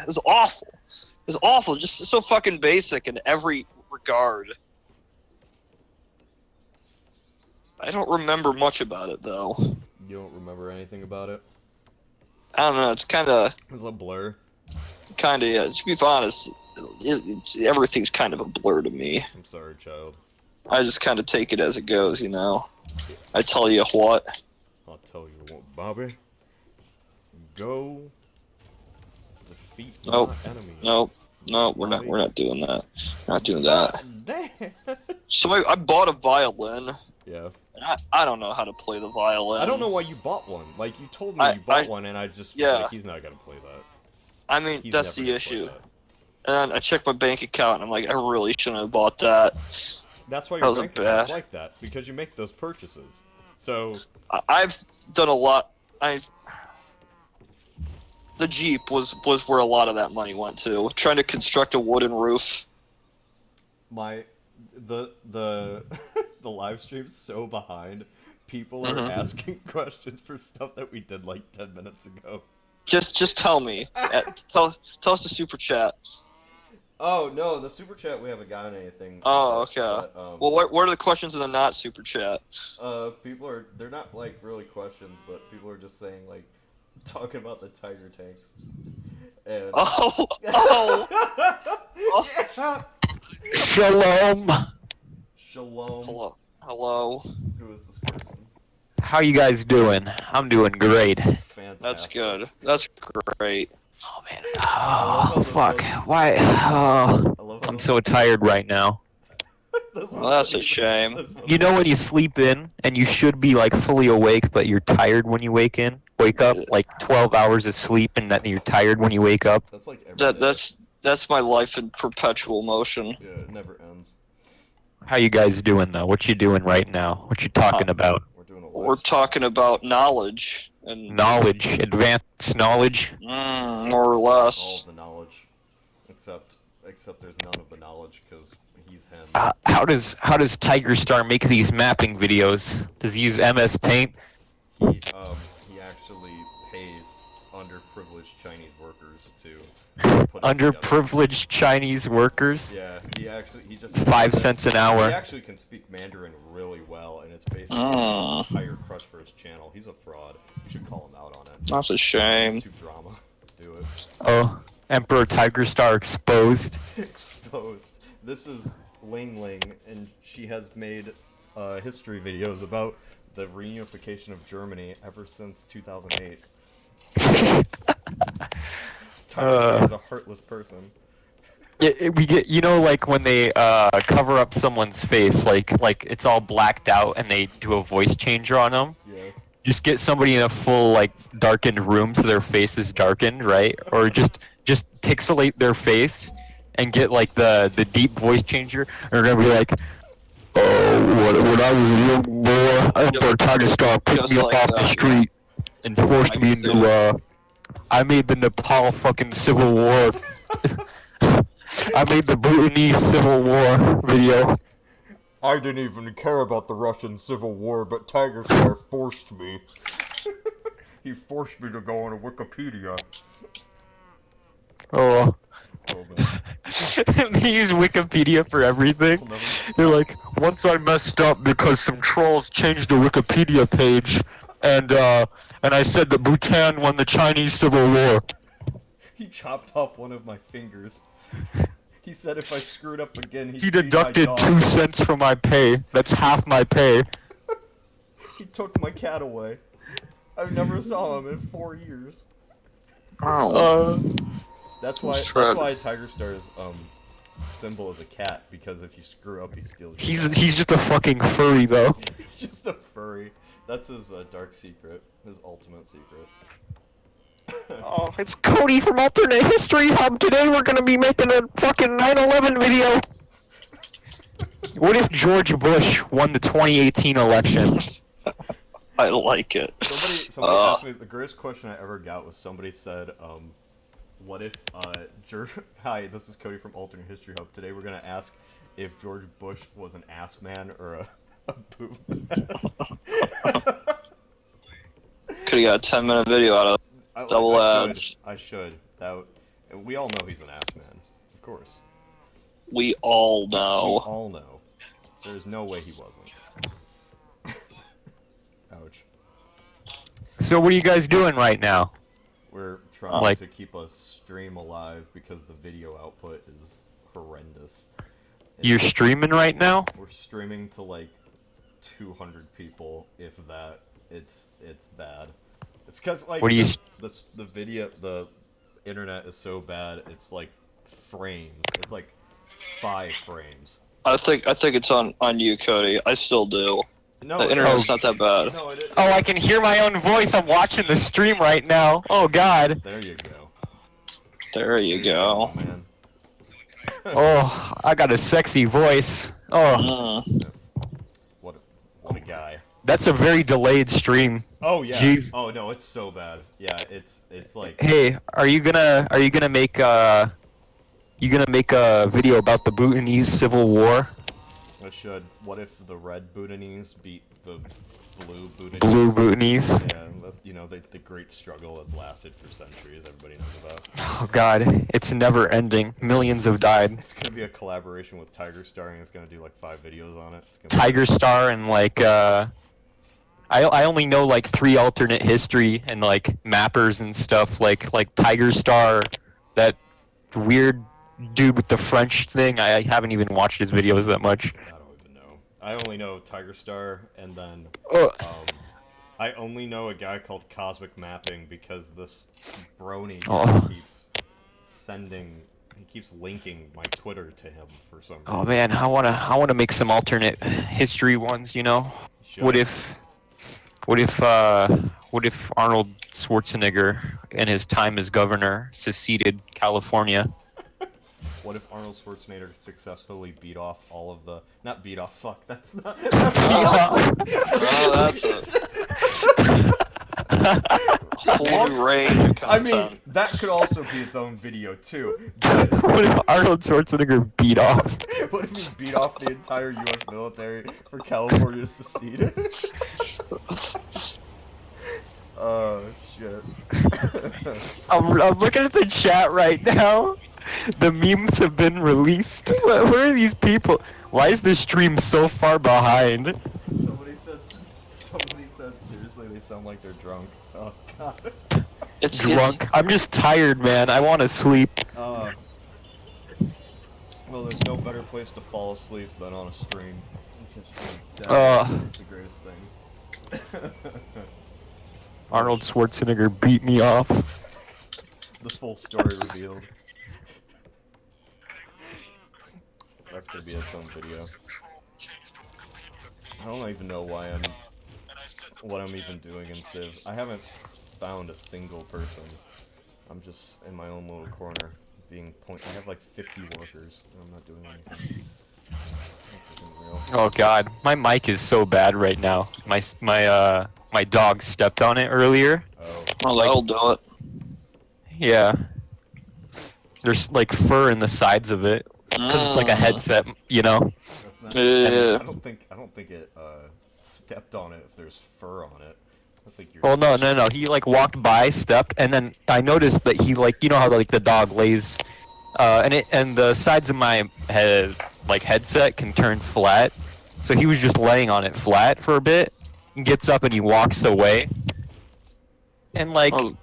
was awful. It was awful, just so fucking basic in every regard. I don't remember much about it though. You don't remember anything about it? I don't know. It's kind of It's a blur. yeah. To be honest, everything's kind of a blur to me. I'm sorry, child. I just kind of take it as it goes, you know. I tell you what. I'll tell you what, Bobby. Go defeat Nope. my enemies. No, we're not doing that. We're not doing that. Damn. So I bought a violin. Yeah. I don't know how to play the violin. I don't know why you bought one. Like, you told me you bought one, and I just was Yeah. like, he's not gonna play that. I mean, He's that's never the gonna play issue. that. And I checked my bank account, and I'm like, I really shouldn't have bought that. That's why That your was a bank account's bad- like that, because you make those purchases. So, I've done a lot. The Jeep was where a lot of that money went to. Trying to construct a wooden roof. the the live stream's so behind. People are Mhm. asking questions for stuff that we did like 10 minutes ago. Just tell me. Tell us the super chat. Oh no, the super chat we haven't gotten anything. Oh, okay. But, Well, what are the questions in the not super chat? they're not like really questions, but people are just saying like talking about the tiger tanks. And Oh. Yeah. Shalom. Shalom. Hello. Who is this person? How you guys doing? I'm doing great. Fantastic. That's good. That's great. Oh man. love how Oh this fuck. goes- Why? Oh, I love how I'm this- so tired right now. this Well, that's a one's- shame. this one's- You know when you sleep in and you should be like fully awake, but you're tired when you wake up, like 12 hours of sleep, and that you're tired when you wake up. That's like every day. That's my life in perpetual motion. Yeah, it never ends. How you guys doing though? What you doing right now? What you talking about? We're doing a We're live talking about knowledge and Knowledge, advanced knowledge. more or all less. of the knowledge, except there's none of the knowledge because he's him. How does Tiger Star make these mapping videos? Does he use MS Paint? He actually pays underprivileged Chinese workers to put it together. Underprivileged Chinese workers? Yeah, he just 5 cents an hour. He actually can speak Mandarin really well, and it's basically Ah. his entire crush for his channel. He's a fraud. You should call him out on it. That's a shame. Too drama. Do it. Oh, Emperor Tiger Star exposed. Exposed. This is Ling Ling, and she has made history videos about the reunification of Germany ever since 2008. Tiger Star is a heartless person. We get, you know, like when they cover up someone's face, like it's all blacked out, and they do a voice changer on them. Yeah. Just get somebody in a full like darkened room so their face is darkened, right? Or just pixelate their face and get like the deep voice changer. And they're gonna be like, "Oh, when I was a young boy, Emperor Tiger Star picked Just me up like off the that. street and forced me into I made the Nepal fucking Civil War. I made the Bhutanese Civil War video. I didn't even care about the Russian Civil War, but Tiger Star forced me. He forced me to go on Wikipedia. Oh. Oh man. They use Wikipedia for everything. I'll never stop. They're like, once I messed up because some trolls changed the Wikipedia page, and I said that Bhutan won the Chinese Civil War. He chopped off one of my fingers. He said if I screwed up again, He deducted 2 cents from my pay. That's half my pay. He took my cat away. I never saw him in 4 years. Oh. That's why Tiger Star's symbol is a cat, because if you screw up, he steals your cat. He's just a fucking furry though. He's just a furry. That's his dark secret. His ultimate secret. Oh, it's Cody from Alternate History Hub. Today we're gonna be making a fucking 9/11 video. What if George Bush won the 2018 election? I like it. Somebody asked me, the greatest question I ever got was somebody said, what if, hi, this is Cody from Alternate History Hub. Today we're gonna ask if George Bush was an ass man or a boob man. Could've got a 10-minute video out of it. Double ads. I should. We all know he's an ass man, of course. We all We know. all know. There's no way he wasn't. Ouch. So what are you guys doing right now? We're trying Like- to keep a stream alive because the video output is horrendous. You're streaming right now? We're streaming to like 200 people, if that. It's bad. It's because like What do you the internet is so bad. It's like frames. It's like 5 frames. I think it's on you, Cody. I still do. No, The internet's not that bad. No, Oh, I can hear my own voice. I'm watching the stream right now. Oh god. There you go. There you go. Man. Oh, I got a sexy voice. Oh, What a guy. that's a very delayed stream. Oh yeah. Jeez. Oh no, it's so bad. Yeah, it's like. Hey, are you gonna make a video about the Bhutanese Civil War? I should. What if the red Bhutanese beat the blue Bhutanese? Blue Bhutanese. Yeah, you know, the great struggle that's lasted for centuries. Everybody knows about. Oh god, it's never ending. Millions have died. It's gonna be a collaboration with Tiger Star, and it's gonna do like 5 videos on it. It's gonna Tiger Star and like I only know like 3 alternate history and like mappers and stuff like Tiger Star, that weird dude with the French thing. I haven't even watched his videos that much. I don't even know. I only know Tiger Star, and then I only know a guy called Cosmic Mapping because this brony keeps linking my Twitter to him for some reason. Oh man, I wanna make some alternate history ones. You know, Should. what if Arnold Schwarzenegger in his time as governor seceded California? What if Arnold Schwarzenegger successfully beat off all of the... Not beat off, fuck, that's not... Oh, that's it. Whole new range of I content. mean, that could also be its own video, too. But What if Arnold Schwarzenegger beat off? what if he beat off the entire U.S. military for California to secede? Oh, shit. I'm looking at the chat right now. The memes have been released. Where are these people? Why is this stream so far behind? Somebody said, seriously, they sound like they're drunk. Oh, God. It's Drunk. I'm just tired, man. I want to sleep. Well, there's no better place to fall asleep than on a stream. It's the greatest thing. Arnold Schwarzenegger beat me off. The full story revealed. That's gonna be its own video. I don't even know what I'm even doing in Civs. I haven't found a single person. I'm just in my own little corner, I have like 50 workers, and I'm not doing anything. That's isn't real. Oh god, my mic is so bad right now. My dog stepped on it earlier. Oh, Oh, that'll do it. Yeah. There's like fur in the sides of it because it's like a headset, you know. That's not. Yeah. I don't think it stepped on it if there's fur on it. I think you're. Well, no. He like walked by, stepped, and then I noticed that he like, you know how like the dog lays, and the sides of my headset can turn flat, so he was just laying on it flat for a bit, and gets up and he walks away, and like Oh,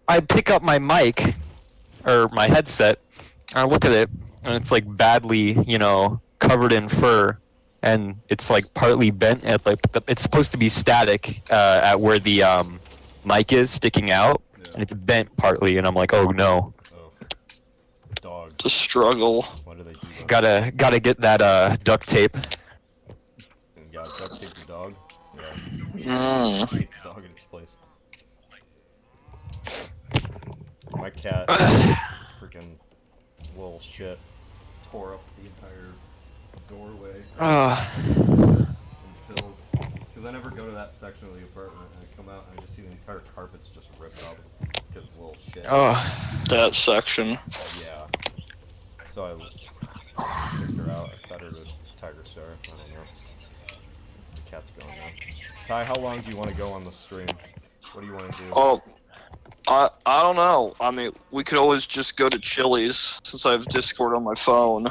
I pick up my mic or my headset, and I look at it, and it's like badly, you know, covered in fur, and it's like partly bent. At like it's supposed to be static at where the mic is sticking out, Yeah. and it's bent partly. And I'm like, oh no, Oh. Dogs. it's a struggle. Why do they do that? gotta get that duct tape. You gotta duct tape your dog. Yeah. Mm. Keep the dog in its place. My cat, freaking little shit, tore up the entire doorway. Until, because I never go to that section of the apartment, and I come out and I just see the entire carpet's just ripped up because of little shit. That section. Yeah. So I kicked her out. I fed her to Tiger Star. I don't know. The cat's gone now. Ty, how long do you want to go on the stream? What do you want to do? Oh, I don't know. I mean, we could always just go to Chili's since I have Discord on my phone,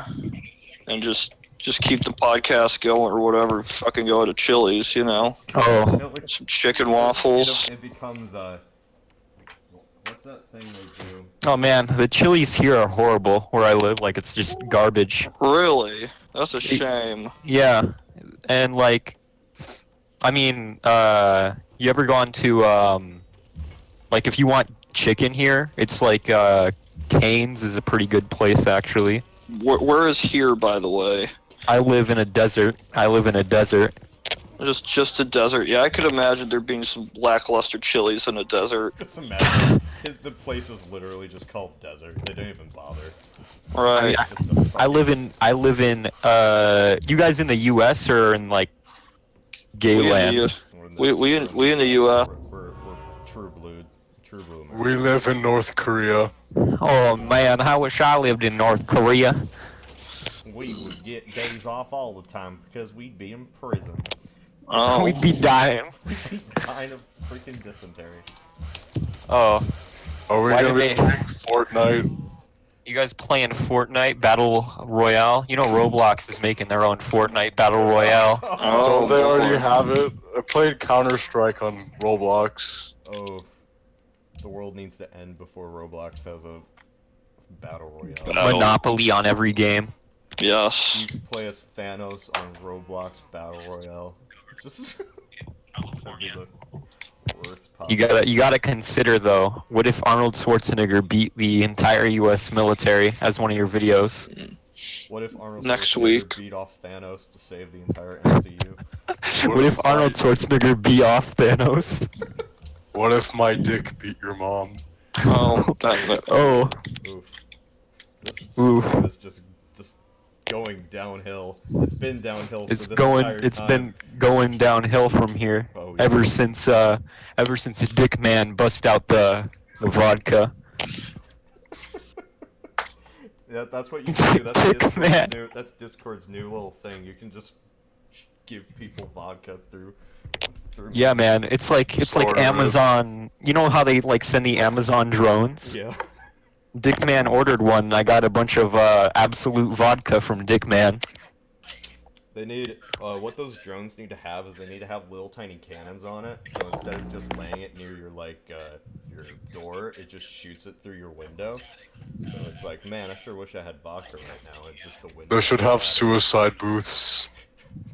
and just keep the podcast going or whatever. Fucking go to Chili's, you know. Oh, No, like, Some chicken waffles. It becomes what's that thing they do? oh man, the Chili's here are horrible where I live. Like it's just garbage. Really? That's a shame. Yeah, and like, I mean, you ever gone to like if you want chicken here, it's like Cane's is a pretty good place actually. Where is here, by the way? I live in a desert. Just a desert. Yeah, I could imagine there being some lackluster Chili's in a desert. Just imagine. The place is literally just called Desert. They don't even bother. Right. I live in you guys in the US or in like gay land? We in the U.S. We're true blue American. We live in North Korea. Oh man, I wish I lived in North Korea. We would get days off all the time because we'd be in prison. Oh. We'd be dying. Kind of freaking dysentery. Oh, Are we Why gonna do be they- playing Fortnite? you guys playing Fortnite Battle Royale? You know Roblox is making their own Fortnite Battle Royale. Oh, Don't they already boy. have it? I played Counter-Strike on Roblox. Oh, the world needs to end before Roblox has a battle royale. Battle. Monopoly on every game. Yes. You can play as Thanos on Roblox battle royale. Just that'd be the worst possible. You gotta consider though. What if Arnold Schwarzenegger beat the entire U.S. military as one of your videos? What if Arnold Next Schwarzenegger week. beat off Thanos to save the entire MCU? What if Arnold Schwarzenegger beat off Thanos? What if my dick beat your mom? Oh, Oh, Oof. This Oof. stream is just going downhill. It's been downhill for it's this going. entire It's time. been going downhill from here Oh, yeah. ever since Dick Man bust out the vodka. Yeah, that's what you can do. That's Dick man. Discord's new little thing. You can just give people vodka through. Yeah, man. It's like Sort of. Amazon. You know how they like send the Amazon drones? Yeah. Dick Man ordered one. And I got a bunch of Absolute vodka from Dick Man. They need what those drones need to have is they need to have little tiny cannons on it. So instead of just laying it near your your door, it just shoots it through your window. So it's like, man, I sure wish I had vodka right now. It's just the window. They should have suicide booths.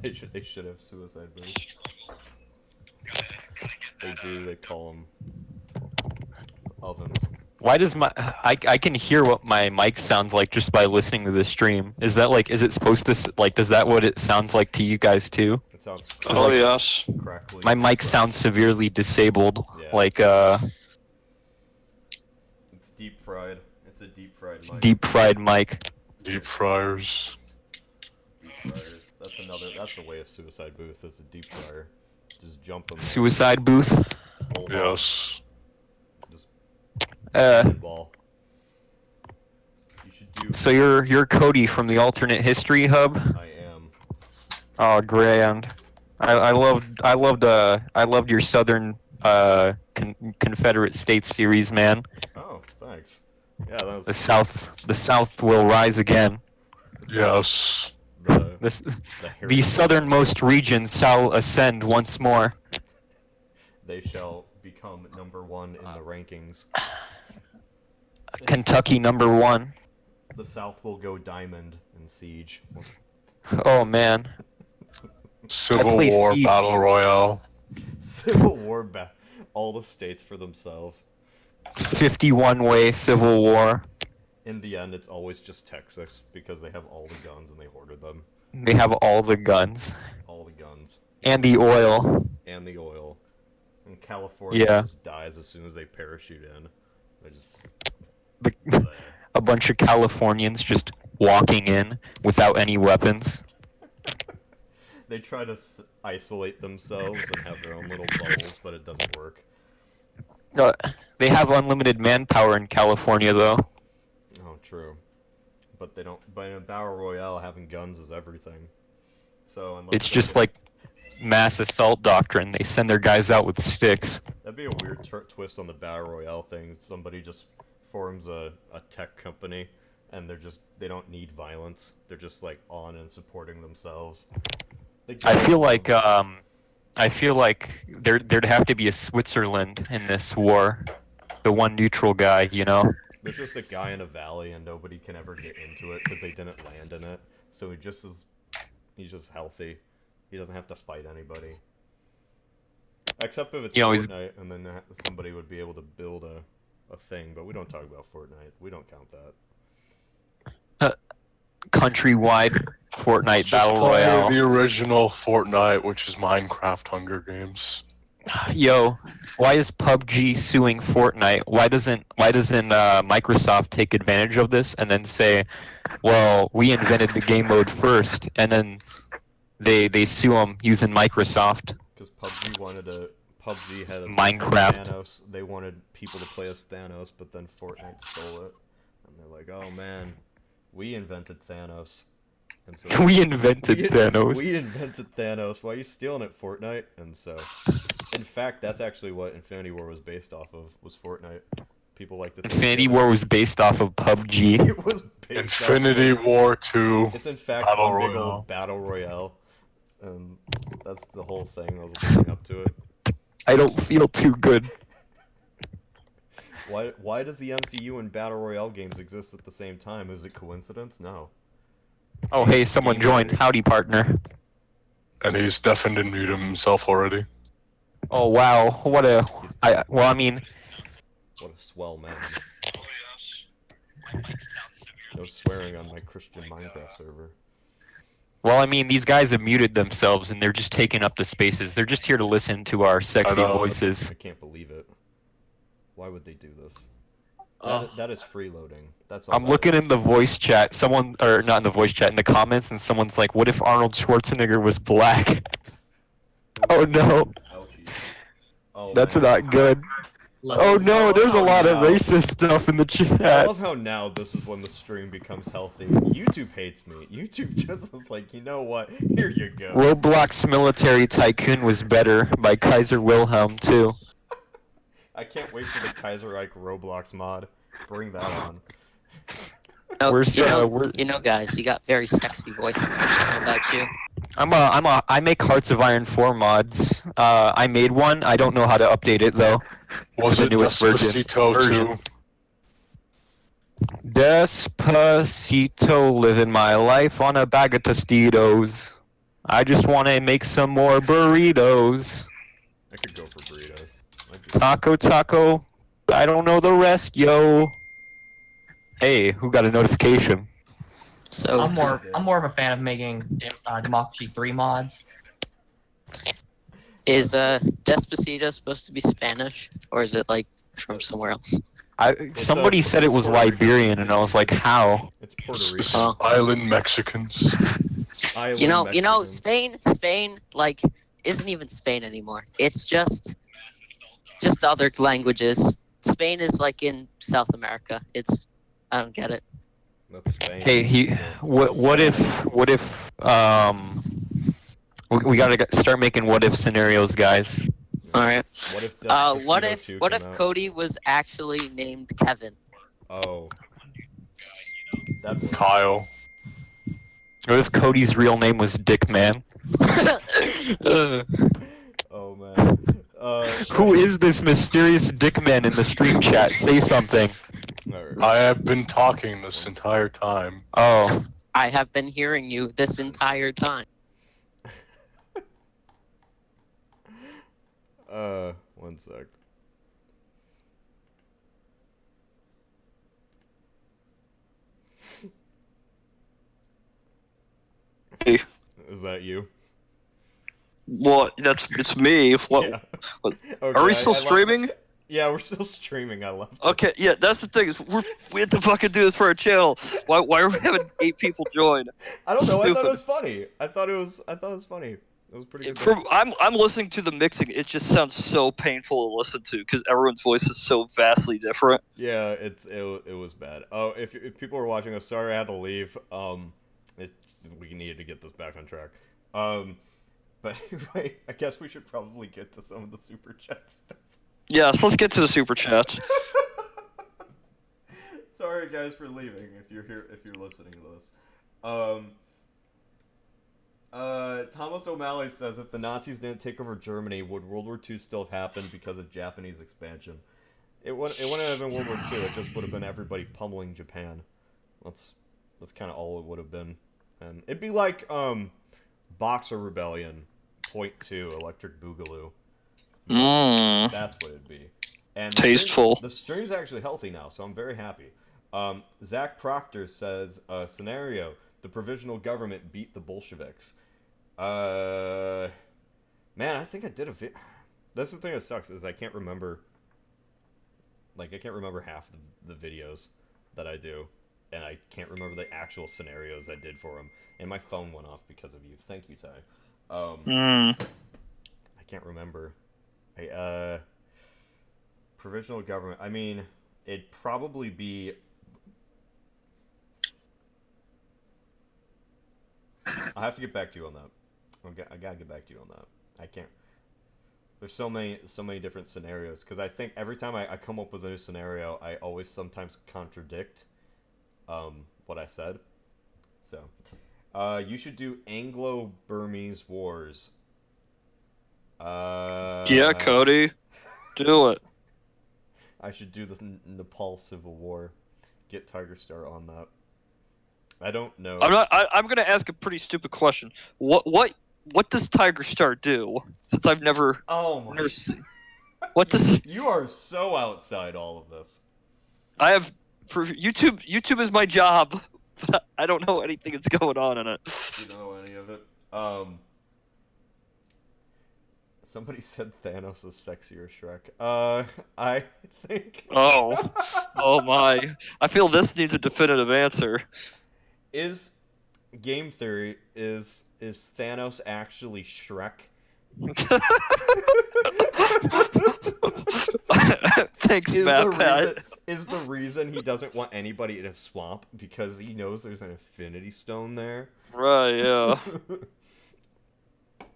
They should have suicide booths. They do. They call them ovens. Why does I can hear what my mic sounds like just by listening to the stream. Is that like, is it supposed to, like, does that what it sounds like to you guys too? It sounds Oh, yes. crackly. My mic sounds severely disabled. Yeah. Like, It's deep fried. It's a deep fried mic. deep fried mic. Deep fryers. Deep fryers. That's the way of suicide booth. It's a deep fryer. Just jump them. Suicide booth. Yes. Just Uh, pinball. You, So you're Cody from the alternate history hub. I am. Oh, grand. I loved your Southern Confederate States series, man. Oh, thanks. Yeah, that The was South will rise again. Yes. This, the the heritage. southernmost region shall ascend once more. They shall become #1 in the rankings. Kentucky #1. The South will go diamond in Siege. Oh man. Civil play War Siege. Battle Royale. Civil War all the states for themselves. 51-way civil war. In the end, it's always just Texas because they have all the guns and they hoarded them. They have all the guns All the guns and the oil. and the oil. And California Yeah. just dies as soon as they parachute in. They're just A bunch of Californians just walking in without any weapons. they try to isolate themselves and have their own little bubbles, but it doesn't work. They have unlimited manpower in California, though. Oh, true. But they don't. But in a battle royale, having guns is everything. So unless It's just like mass assault doctrine. They send their guys out with sticks. that'd be a weird twist on the battle royale thing. Somebody just forms a tech company, and they don't need violence. They're just like on and supporting themselves. I feel like there'd have to be a Switzerland in this war. The one neutral guy, you know. There's just a guy in a valley, and nobody can ever get into it because they didn't land in it. So he's just healthy. He doesn't have to fight anybody. Except if it's Fortnite, and then somebody would be able to build a thing. But we don't talk about Fortnite. We don't count that. Countrywide Fortnite Just battle play royale. the original Fortnite, which is Minecraft Hunger Games. Yo, why is PUBG suing Fortnite? Why doesn't Microsoft take advantage of this and then say, well, we invented the game mode first, and then they sue them using Microsoft? Because PUBG had a Minecraft. Thanos. They wanted people to play as Thanos, but then Fortnite stole it, and they're like, "Oh man, we invented Thanos." And so We invented Thanos. We invented Thanos. Why are you stealing it, Fortnite? And so, in fact, that's actually what Infinity War was based off of. Was Fortnite? People like to think Infinity War was based off of PUBG. It was based Infinity off of, War 2. It's in fact Battle one big Royale. old battle royale, and that's the whole thing that was leading up to it. I don't feel too good. Why does the MCU and battle royale games exist at the same time? Is it coincidence? No. Oh, hey, someone Game joined. theory. Howdy, partner. And he's deafened and muted himself already. Oh, wow. What a... Well, I mean... What a swell man. No swearing on my Christian Minecraft server. Well, I mean, these guys have muted themselves, and they're just taking up the spaces. They're just here to listen to our sexy I know. voices. I can't believe it. Why would they do this? Oh. That is freeloading. That's all. I'm that looking is. in the voice chat. Someone, or not in the voice chat, in the comments, and someone's like, "What if Arnold Schwarzenegger was black?" Oh no, Ouchie. Oh, that's man. not good. Oh no, there's a lot of racist stuff in the I chat. love how now this is when the stream becomes healthy. YouTube hates me. YouTube just is like, you know what? Here you go. Roblox Military Tycoon was better by Kaiser Wilhelm too. I can't wait for the Kaiserreich Roblox mod. Bring that on. Oh, Where's you the- know, where- you know, guys, you got very sexy voices. How about you? I make Hearts of Iron 4 mods. I made one. I don't know how to update it though. Was The it newest Despacito version. 2? Despacito, living my life on a bag of Tostitos. I just want to make some more burritos. I could go for burritos. Taco. I don't know the rest, yo. Hey, who got a notification? So, I'm more of a fan of making Democracy 3 mods. is Despacito supposed to be Spanish, or is it like from somewhere else? Somebody said it was Puerto Rican. Liberian, and I was like, how? It's Puerto Rico. Oh. Island Mexicans. Island You know, Mexicans. Spain, like, isn't even Spain anymore. It's just other languages. Spain is like in South America. I don't get it. That's Spain. Hey, what if we gotta start making what if scenarios, guys. All right. What if What Despacito if 2 what came if out? Cody was actually named Kevin? Oh. That'd be Kyle. What if Cody's real name was Dick Man? Oh man. Who is this mysterious Dick Man in the stream chat? Say something. Alright. I have been talking this entire time. Oh, I have been hearing you this entire time. One sec. Hey, Is that you? what? It's me. What? Yeah. what- Okay, Are we I still left- streaming? Yeah, we're still streaming. I left. it. Okay, yeah. That's the thing is we have to fucking do this for our channel. Why are we having 8 people join? I don't know. I thought Stupid. it was funny. I thought it was funny. It was pretty good. From I'm listening to the mixing. It just sounds so painful to listen to because everyone's voice is so vastly different. Yeah, it was bad. Oh, if people were watching us, sorry I had to leave. We needed to get this back on track. But anyway, I guess we should probably get to some of the super chat stuff. Yes, let's get to the super chats. Sorry guys for leaving. If you're here, if you're listening to this. Thomas O'Malley says if the Nazis didn't take over Germany, would World War II still have happened because of Japanese expansion? It wouldn't have been World War II. It just would have been everybody pummeling Japan. That's kind of all it would have been, and it'd be like Boxer Rebellion, .2 Electric Boogaloo. Mmm. That's what it'd be. And Tasteful. The stream's actually healthy now, so I'm very happy. Zach Proctor says, scenario: the provisional government beat the Bolsheviks. Man, I think I did a That's the thing that sucks is I can't remember. Like I can't remember half the videos that I do, and I can't remember the actual scenarios I did for them. And my phone went off because of you. Thank you, Ty. I can't remember. Provisional government. I mean, it'd probably be. I'll have to get back to you on that. I gotta get back to you on that. I can't. There's so many different scenarios because I think every time I come up with a new scenario, I always sometimes contradict what I said. So, you should do Anglo-Burmese wars. Yeah, Cody, do it. I should do the Nepal Civil War. Get Tiger Star on that. I don't know. I'm gonna ask a pretty stupid question. What does Tiger Star do? Since I've never. Oh my. Never seen. What does You are so outside all of this. I have for YouTube? YouTube is my job, but I don't know anything that's going on in it. You don't know any of it. Somebody said Thanos is sexier Shrek. I think. Oh my! I feel this needs a definitive answer. Is game theory is Thanos actually Shrek? Thanks, Matt. Is the reason he doesn't want anybody in a swamp because he knows there's an Infinity Stone there? Right? Yeah.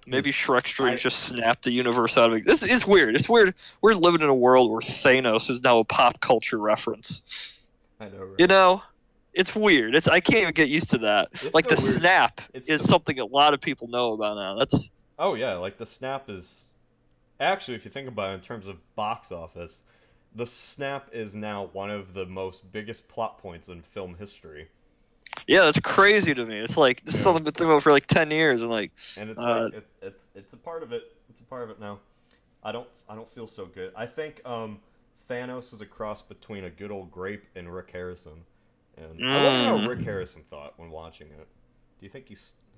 Maybe Shrek Stream just snapped the universe out of it. This is weird. It's weird. We're living in a world where Thanos is now a pop culture reference. I know, right? You know, it's weird. I can't even get used to that. It's Like the still weird. snap It's is still- something a lot of people know about now. That's Oh yeah, like the snap is actually, if you think about it in terms of box office, the snap is now one of the most biggest plot points in film history. yeah, that's crazy to me. It's like this is something I've been thinking about for like 10 years, and like And it's like it's a part of it. It's a part of it now. I don't feel so good. I think Thanos is a cross between a good old grape and Rick Harrison. And I wonder how Rick Harrison thought when watching it. Do you think he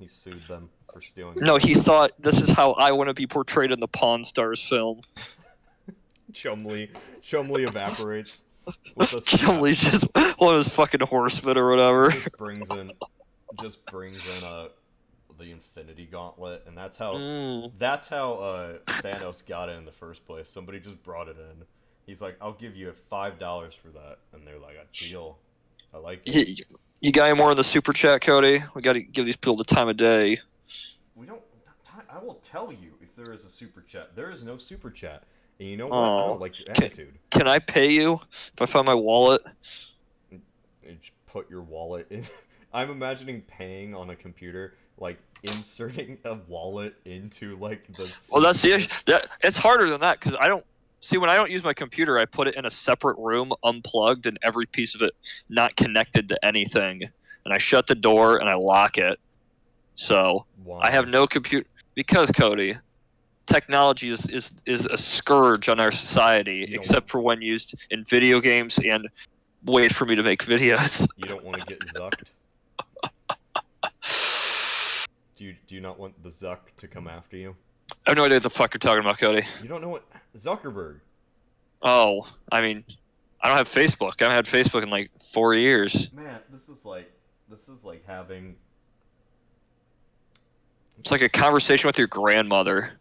sued them for stealing? no, he thought this is how I want to be portrayed in the Pawn Stars film. Chumley evaporates. With a snap. Chumley's just one of those fucking horsemen or whatever. just brings in the Infinity Gauntlet, and that's how Mm. Thanos got it in the first place. Somebody just brought it in. He's like, "I'll give you $5 for that," and they're like, "A deal." I like it. You got any more in the super chat, Cody? We got to give these people the time of day. We don't. I will tell you if there is a super chat. There is no super chat. And you know what? Oh. I don't like your attitude. Can I pay you if I find my wallet? You just put your wallet in. I'm imagining paying on a computer, like inserting a wallet into like the. Well, that's the issue. It's harder than that because I don't see when I don't use my computer. I put it in a separate room, unplugged, and every piece of it not connected to anything. And I shut the door and I lock it. So Why? I have no computer because Cody, technology is a scourge on our society, except for when used in video games and ways for me to make videos. You don't want to get zucked. Do you not want the Zuck to come after you? I have no idea what the fuck you're talking about, Cody. You don't know what Zuckerberg. Oh, I mean, I don't have Facebook. I haven't had Facebook in like 4 years. Man, this is like having. It's like a conversation with your grandmother.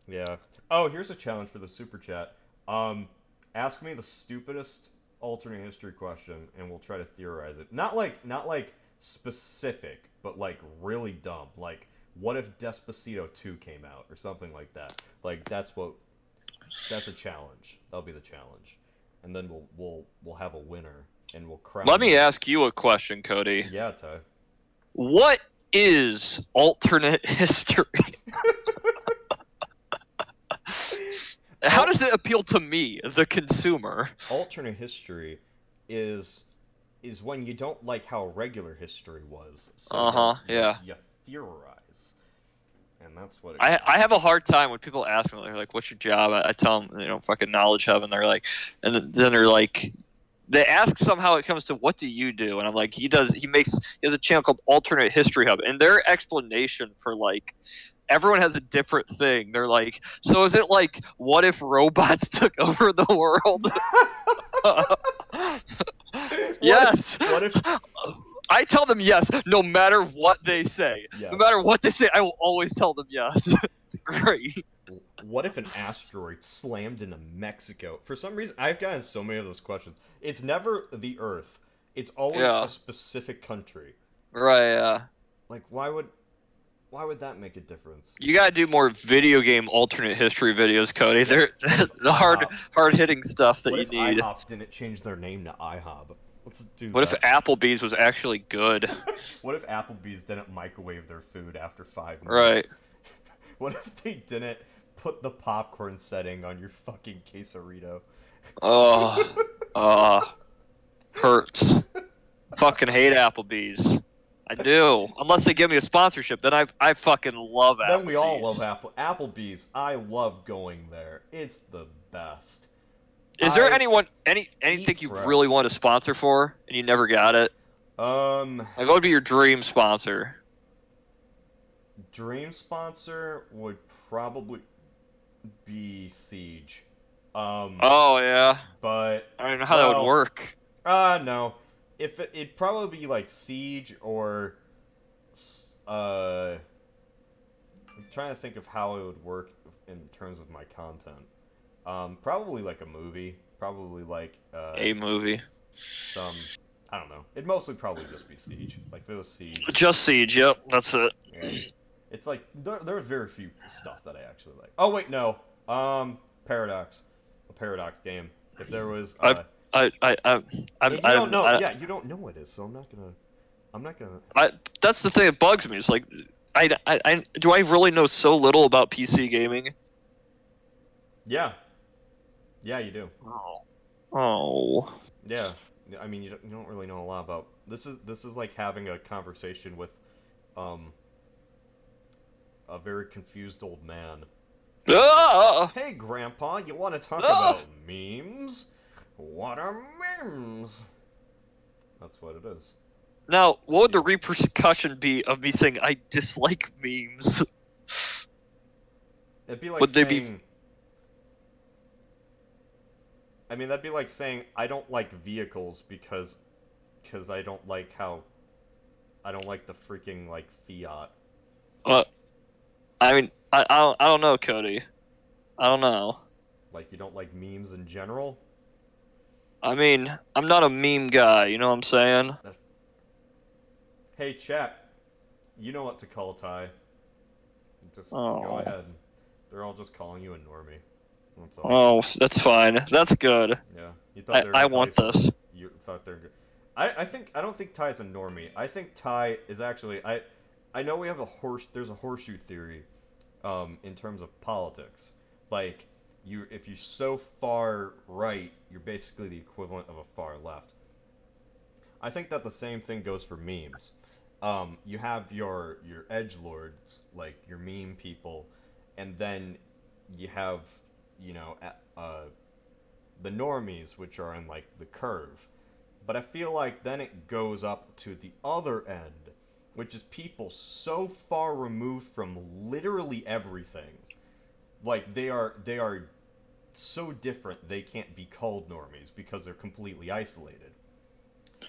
Yeah. Oh, here's a challenge for the super chat. Ask me the stupidest alternate history question, and we'll try to theorize it. Not like specific, but like really dumb. Like, what if Despacito 2 came out or something like that? Like that's a challenge. That'll be the challenge, and then we'll have a winner, and we'll crown. Let me ask you a question, Cody. Yeah, Ty. What is alternate history? How does it appeal to me, the consumer? Alternate history is when you don't like how regular history was. So yeah. You theorize, and that's what. I have a hard time when people ask me, they're like, "What's your job?" I tell them, fucking knowledge hub, and they're like, and then they're like, they ask somehow it comes to what do you do, and I'm like, he has a channel called Alternate History Hub, and their explanation for like. Everyone has a different thing. They're like, so is it like, what if robots took over the world? Yes. What if? I tell them yes, no matter what they say. Yes. No matter what they say, I will always tell them yes. It's great. What if an asteroid slammed into Mexico? For some reason, I've gotten so many of those questions. It's never the Earth. It's always a specific country. Right, yeah. Like, why would that make a difference? You gotta do more video game alternate history videos, Cody. They're the hard hitting stuff that what you if need. IHOP didn't change their name to IHOB? Let's do What that. if Applebee's was actually good? What if Applebee's didn't microwave their food after 5 minutes? Right. What if they didn't put the popcorn setting on your fucking quesarito? Hurts. Fucking hate Applebee's. I do. Unless they give me a sponsorship, then I fucking love Applebee's. Then we all love Applebee's. I love going there. It's the best. Is there anything you really want to sponsor for and you never got it? Like, what would be your dream sponsor? Dream sponsor would probably be Siege. Oh yeah. But I don't know how that would work. No. If it'd probably be like Siege or I'm trying to think of how it would work in terms of my content. Probably like a movie. Probably like a movie. Some, I don't know. It'd mostly probably just be Siege. Like if it was Siege. Just Siege. Yep, that's it. Yeah. It's like there are very few stuff that I actually like. Oh wait, no. Paradox, a Paradox game. If there was. You don't know. Yeah, you don't know what it is, so I'm not gonna. That's the thing that bugs me. It's like, do I really know so little about PC gaming? Yeah. Yeah, you do. Oh. Yeah, I mean, you don't really know a lot about. This is like having a conversation with, a very confused old man. Hey, Grandpa, you want to talk about memes? What are memes? That's what it is. Now, what would the repercussion be of me saying I dislike memes? It'd be like would saying, they be? I mean, that'd be like saying I don't like vehicles because I don't like the freaking like Fiat. I mean, I don't know, Cody. I don't know. Like you don't like memes in general? I mean, I'm not a meme guy. You know what I'm saying? Hey, chat. You know what to call Ty. Just go Oh. ahead. They're all just calling you a normie. That's all. Oh, that's fine. That's good. Yeah. You thought they were I gonna want call you this. something. You thought they're good. I don't think Ty's a normie. I think Ty is actually I know we have there's a horseshoe theory in terms of politics. Like if you're so far right, you're basically the equivalent of a far left. I think that the same thing goes for memes. You have your edgelords, like your meme people, and then you have, the normies, which are in like the curve. But I feel like then it goes up to the other end, which is people so far removed from literally everything. Like they are so different they can't be called normies because they're completely isolated.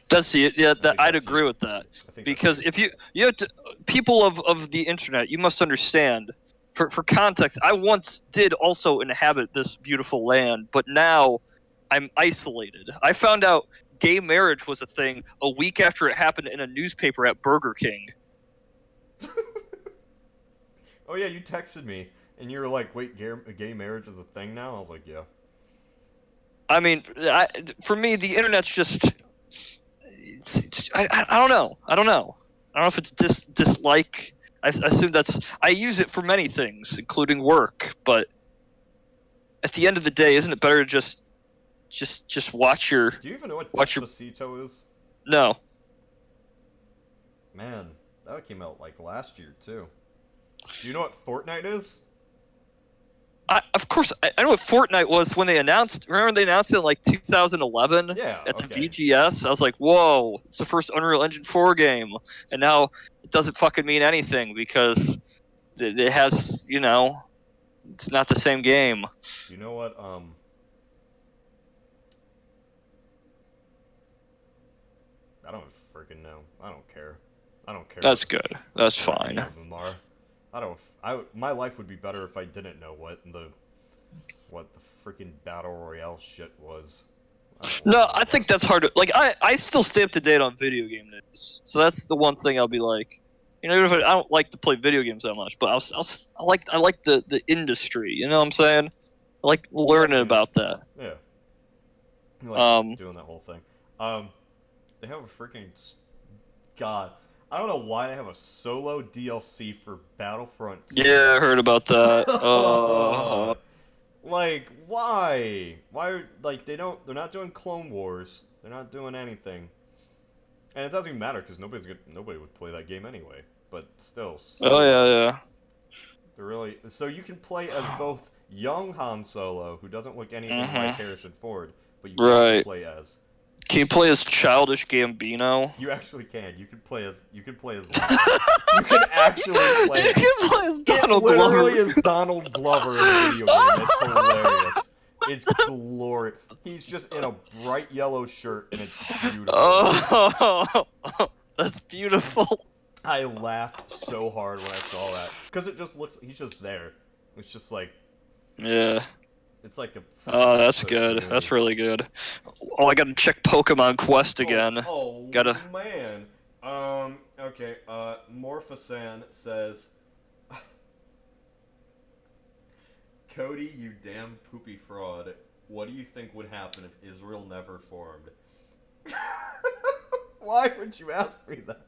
That's it. Yeah, I'd that's agree you. with that. I think Because if you have to, people of the internet, you must understand. For context, I once did also inhabit this beautiful land, but now I'm isolated. I found out gay marriage was a thing a week after it happened in a newspaper at Burger King. Oh yeah, you texted me and you were like, "Wait, gay marriage is a thing now?" I was like, "Yeah." I mean, for me, the internet's just. I don't know. I don't know if it's dislike. I assume I use it for many things, including work. But at the end of the day, isn't it better to just watch your? Do you even know what Watch your- Despacito is? No. Man, that came out like last year too. Do you know what Fortnite is? Of course, I know what Fortnite was when they announced. Remember they announced it in like 2011 Yeah. at the okay. VGS. I was like, "Whoa, it's the first Unreal Engine 4 game," and now it doesn't fucking mean anything because it has, it's not the same game. You know what? I don't freaking know. I don't care. That's good. That's what any fine. of them are. My life would be better if I didn't know what the freaking battle royale shit was. No, I think that's hard to like. I still stay up to date on video game news, so that's the one thing I'll be like, even if I don't like to play video games that much, but I like the industry. You know what I'm saying? I like learning about that. Yeah. I like doing that whole thing. They have a freaking God. I don't know why they have a solo DLC for Battlefront 2. Yeah, I heard about that. Like, why? Why? Like, they're not doing Clone Wars. They're not doing anything. And it doesn't even matter because nobody would play that game anyway. But still. Oh yeah. They're really so you can play as both young Han Solo, who doesn't look anything like Harrison Ford, but you can also play as. Can you play as childish Gambino? You actually can. You can play as. You can actually play. You can play as Donald it literally Glover. is Donald Glover in a video game. It's hilarious. It's glorious. He's just in a bright yellow shirt, and it's beautiful. Oh, that's beautiful. I laughed so hard when I saw that because it just looks. He's just there. It's just like. Yeah. It's like a. Oh, that's good. That's really good. Oh, I gotta check Pokemon Quest again. Oh Gotta. man. Okay. Morphosan says, Cody, you damn poopy fraud. What do you think would happen if Israel never formed? Why would you ask me that?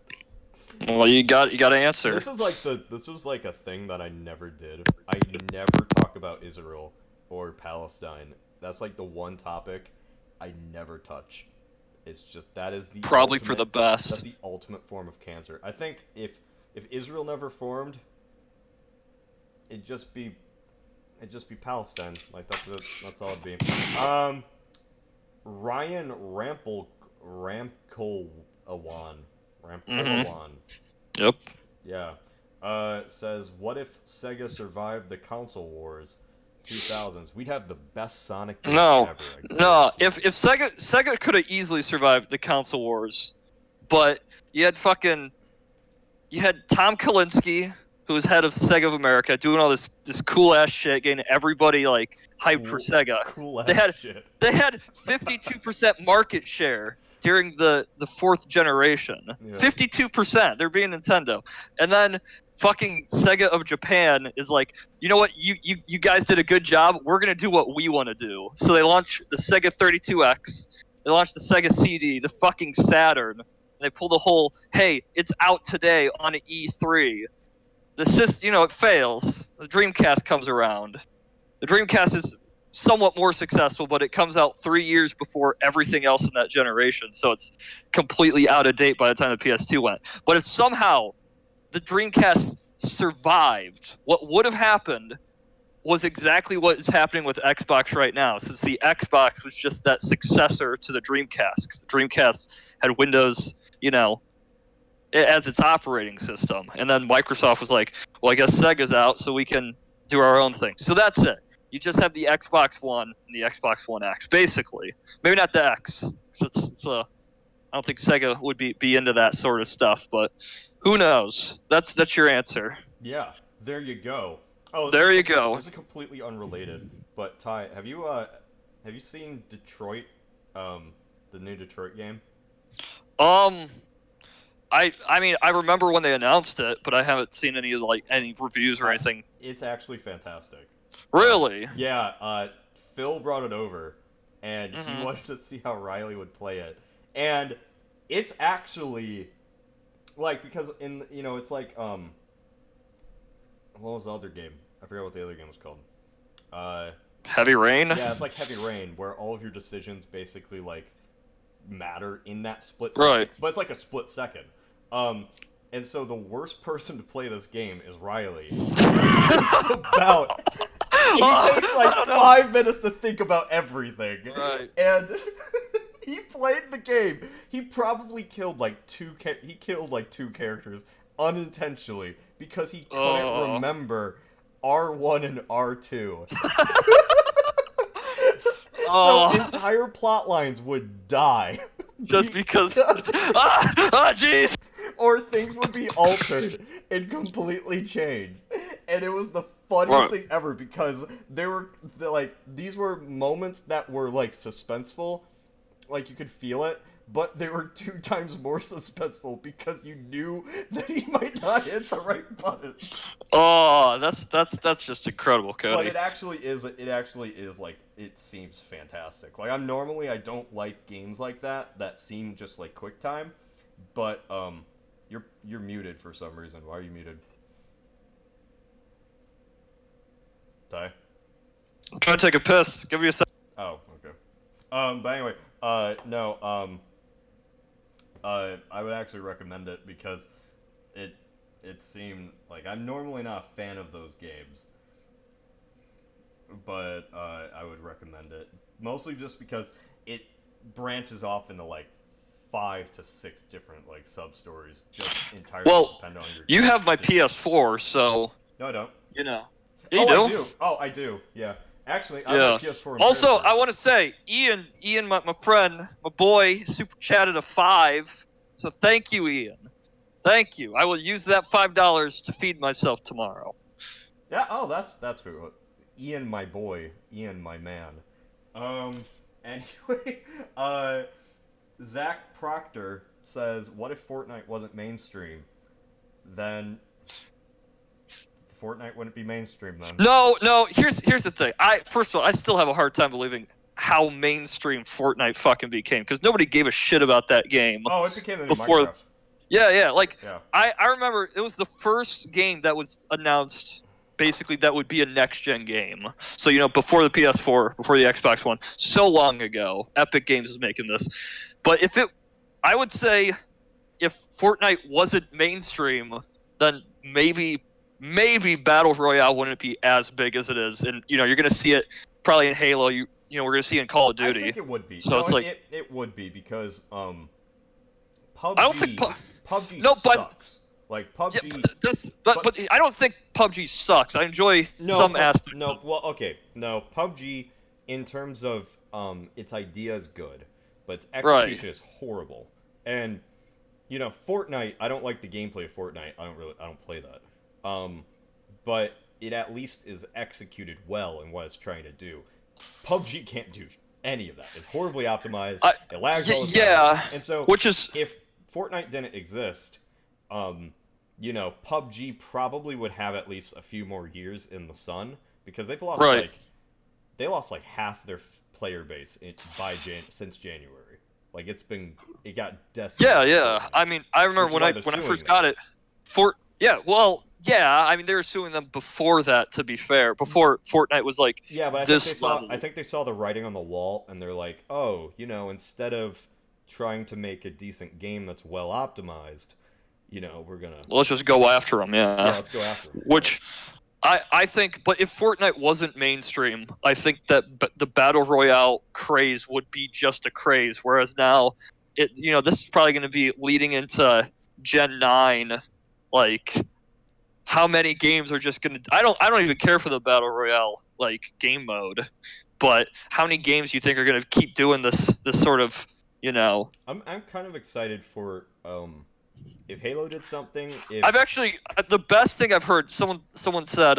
Well, you got to answer. This was like a thing that I never did. I never talk about Israel or Palestine. That's like the one topic I never touch. It's just that is the Probably for the best. That's the ultimate form of cancer. I think if Israel never formed, it'd just be Palestine. Like that's all it'd be. Ryan Ramkolawan. Yep. Yeah. Says, what if Sega survived the console wars 2000s? We'd have the best Sonic game ever. No. If Sega could have easily survived the console wars, but you had Tom Kalinske, who was head of Sega of America, doing all this cool ass shit, getting everybody like hyped for Sega. Cool They had shit. they had 52% market share during the fourth generation. Yeah. 52%. They're being Nintendo, and then fucking Sega of Japan is like, you know what, you guys did a good job. We're gonna do what we want to do. So they launched the Sega 32X. They launched the Sega CD, the fucking Saturn. They pull the whole, hey, it's out today on E3. The system, it fails. The Dreamcast comes around. The Dreamcast is somewhat more successful, but it comes out 3 years before everything else in that generation, so it's completely out of date by the time the PS2 went. But if somehow the Dreamcast survived, what would have happened was exactly what is happening with Xbox right now, since the Xbox was just that successor to the Dreamcast, because the Dreamcast had Windows, as its operating system. And then Microsoft was like, well, I guess Sega's out, so we can do our own thing. So that's it. You just have the Xbox One and the Xbox One X, basically. Maybe not the X. I don't think Sega would be into that sort of stuff, but who knows? That's your answer. Yeah, there you go. Oh, there you go. This is completely unrelated, but Ty, have you seen Detroit, the new Detroit game? I mean, I remember when they announced it, but I haven't seen any reviews or anything. It's actually fantastic. Really? Yeah, Phil brought it over, and he wanted to see how Riley would play it. And it's actually, because it's like, what was the other game? I forgot what the other game was called. Heavy Rain? Yeah, it's like Heavy Rain, where all of your decisions basically, matter in that split second. Right. But it's like a split second. And so the worst person to play this game is Riley. It's about... He takes 5 minutes to think about everything. Right. And he played the game. He probably killed two characters unintentionally because he couldn't remember R1 and R2. So entire plot lines would die. Just because... jeez! Or things would be altered and completely changed. And it was the funniest thing ever because they were these were moments that were suspenseful, you could feel it, but they were 2 times more suspenseful because you knew that he might not hit the right button. Oh, that's just incredible, Cody. But it actually is it seems fantastic. I don't like games like that seem just like QuickTime, but you're muted for some reason. Why are you muted? Ty? I'm trying to take a piss. Give me a second. Oh, okay. But anyway, I would actually recommend it because it seemed I'm normally not a fan of those games, but I would recommend it mostly just because it branches off into 5 to 6 different sub stories, just entirely depend on your. You have my PS4, so. No, I don't. Yeah, you do. I do. Oh, I do. Yeah. Actually, I have a PS4. Also, I want to say, Ian, my friend, my boy, super chatted a 5. So thank you, Ian. Thank you. I will use that $5 to feed myself tomorrow. Yeah. Oh, that's cool. Ian, my boy. Ian, my man. Anyway, Zach Proctor says, "What if Fortnite wasn't mainstream? Then Fortnite wouldn't be mainstream then." No. Here's the thing. First of all, I still have a hard time believing how mainstream Fortnite fucking became, because nobody gave a shit about that game. Oh, it became the new Minecraft. Yeah. I remember it was the first game that was announced. Basically, that would be a next-gen game. So, before the PS4, before the Xbox One, so long ago, Epic Games was making this. But I would say, if Fortnite wasn't mainstream, then maybe Battle Royale wouldn't be as big as it is. And, you're going to see it probably in Halo. We're going to see it in Call of Duty. I think it would be. So no, it would be because PUBG. I don't think PUBG sucks. PUBG. Yeah, but I don't think PUBG sucks. I enjoy some aspects. No, well, okay. No, PUBG, in terms of its idea is good, but its execution is horrible. And Fortnite, I don't like the gameplay of Fortnite. I don't play that. But it at least is executed well in what it's trying to do. PUBG can't do any of that. It's horribly optimized. It lags all the time. Yeah, And so, which is if Fortnite didn't exist, PUBG probably would have at least a few more years in the sun because they've lost Right. like half their player base since January. Like it got decimated. yeah. I mean, I remember when I first got it. I mean, they were suing them before that. To be fair, before Fortnite was like but this level. I think they saw the writing on the wall, and they're like, oh, instead of trying to make a decent game that's well optimized, we're gonna Let's just go after them. yeah, let's go after them. Which I think, but if Fortnite wasn't mainstream, I think that the battle royale craze would be just a craze. Whereas now, this is probably going to be leading into Gen 9. Like, how many games are just going to? I don't even care for the battle royale like game mode, but how many games do you think are going to keep doing this sort of I'm kind of excited for if Halo did something. I've actually the best thing I've heard. Someone said,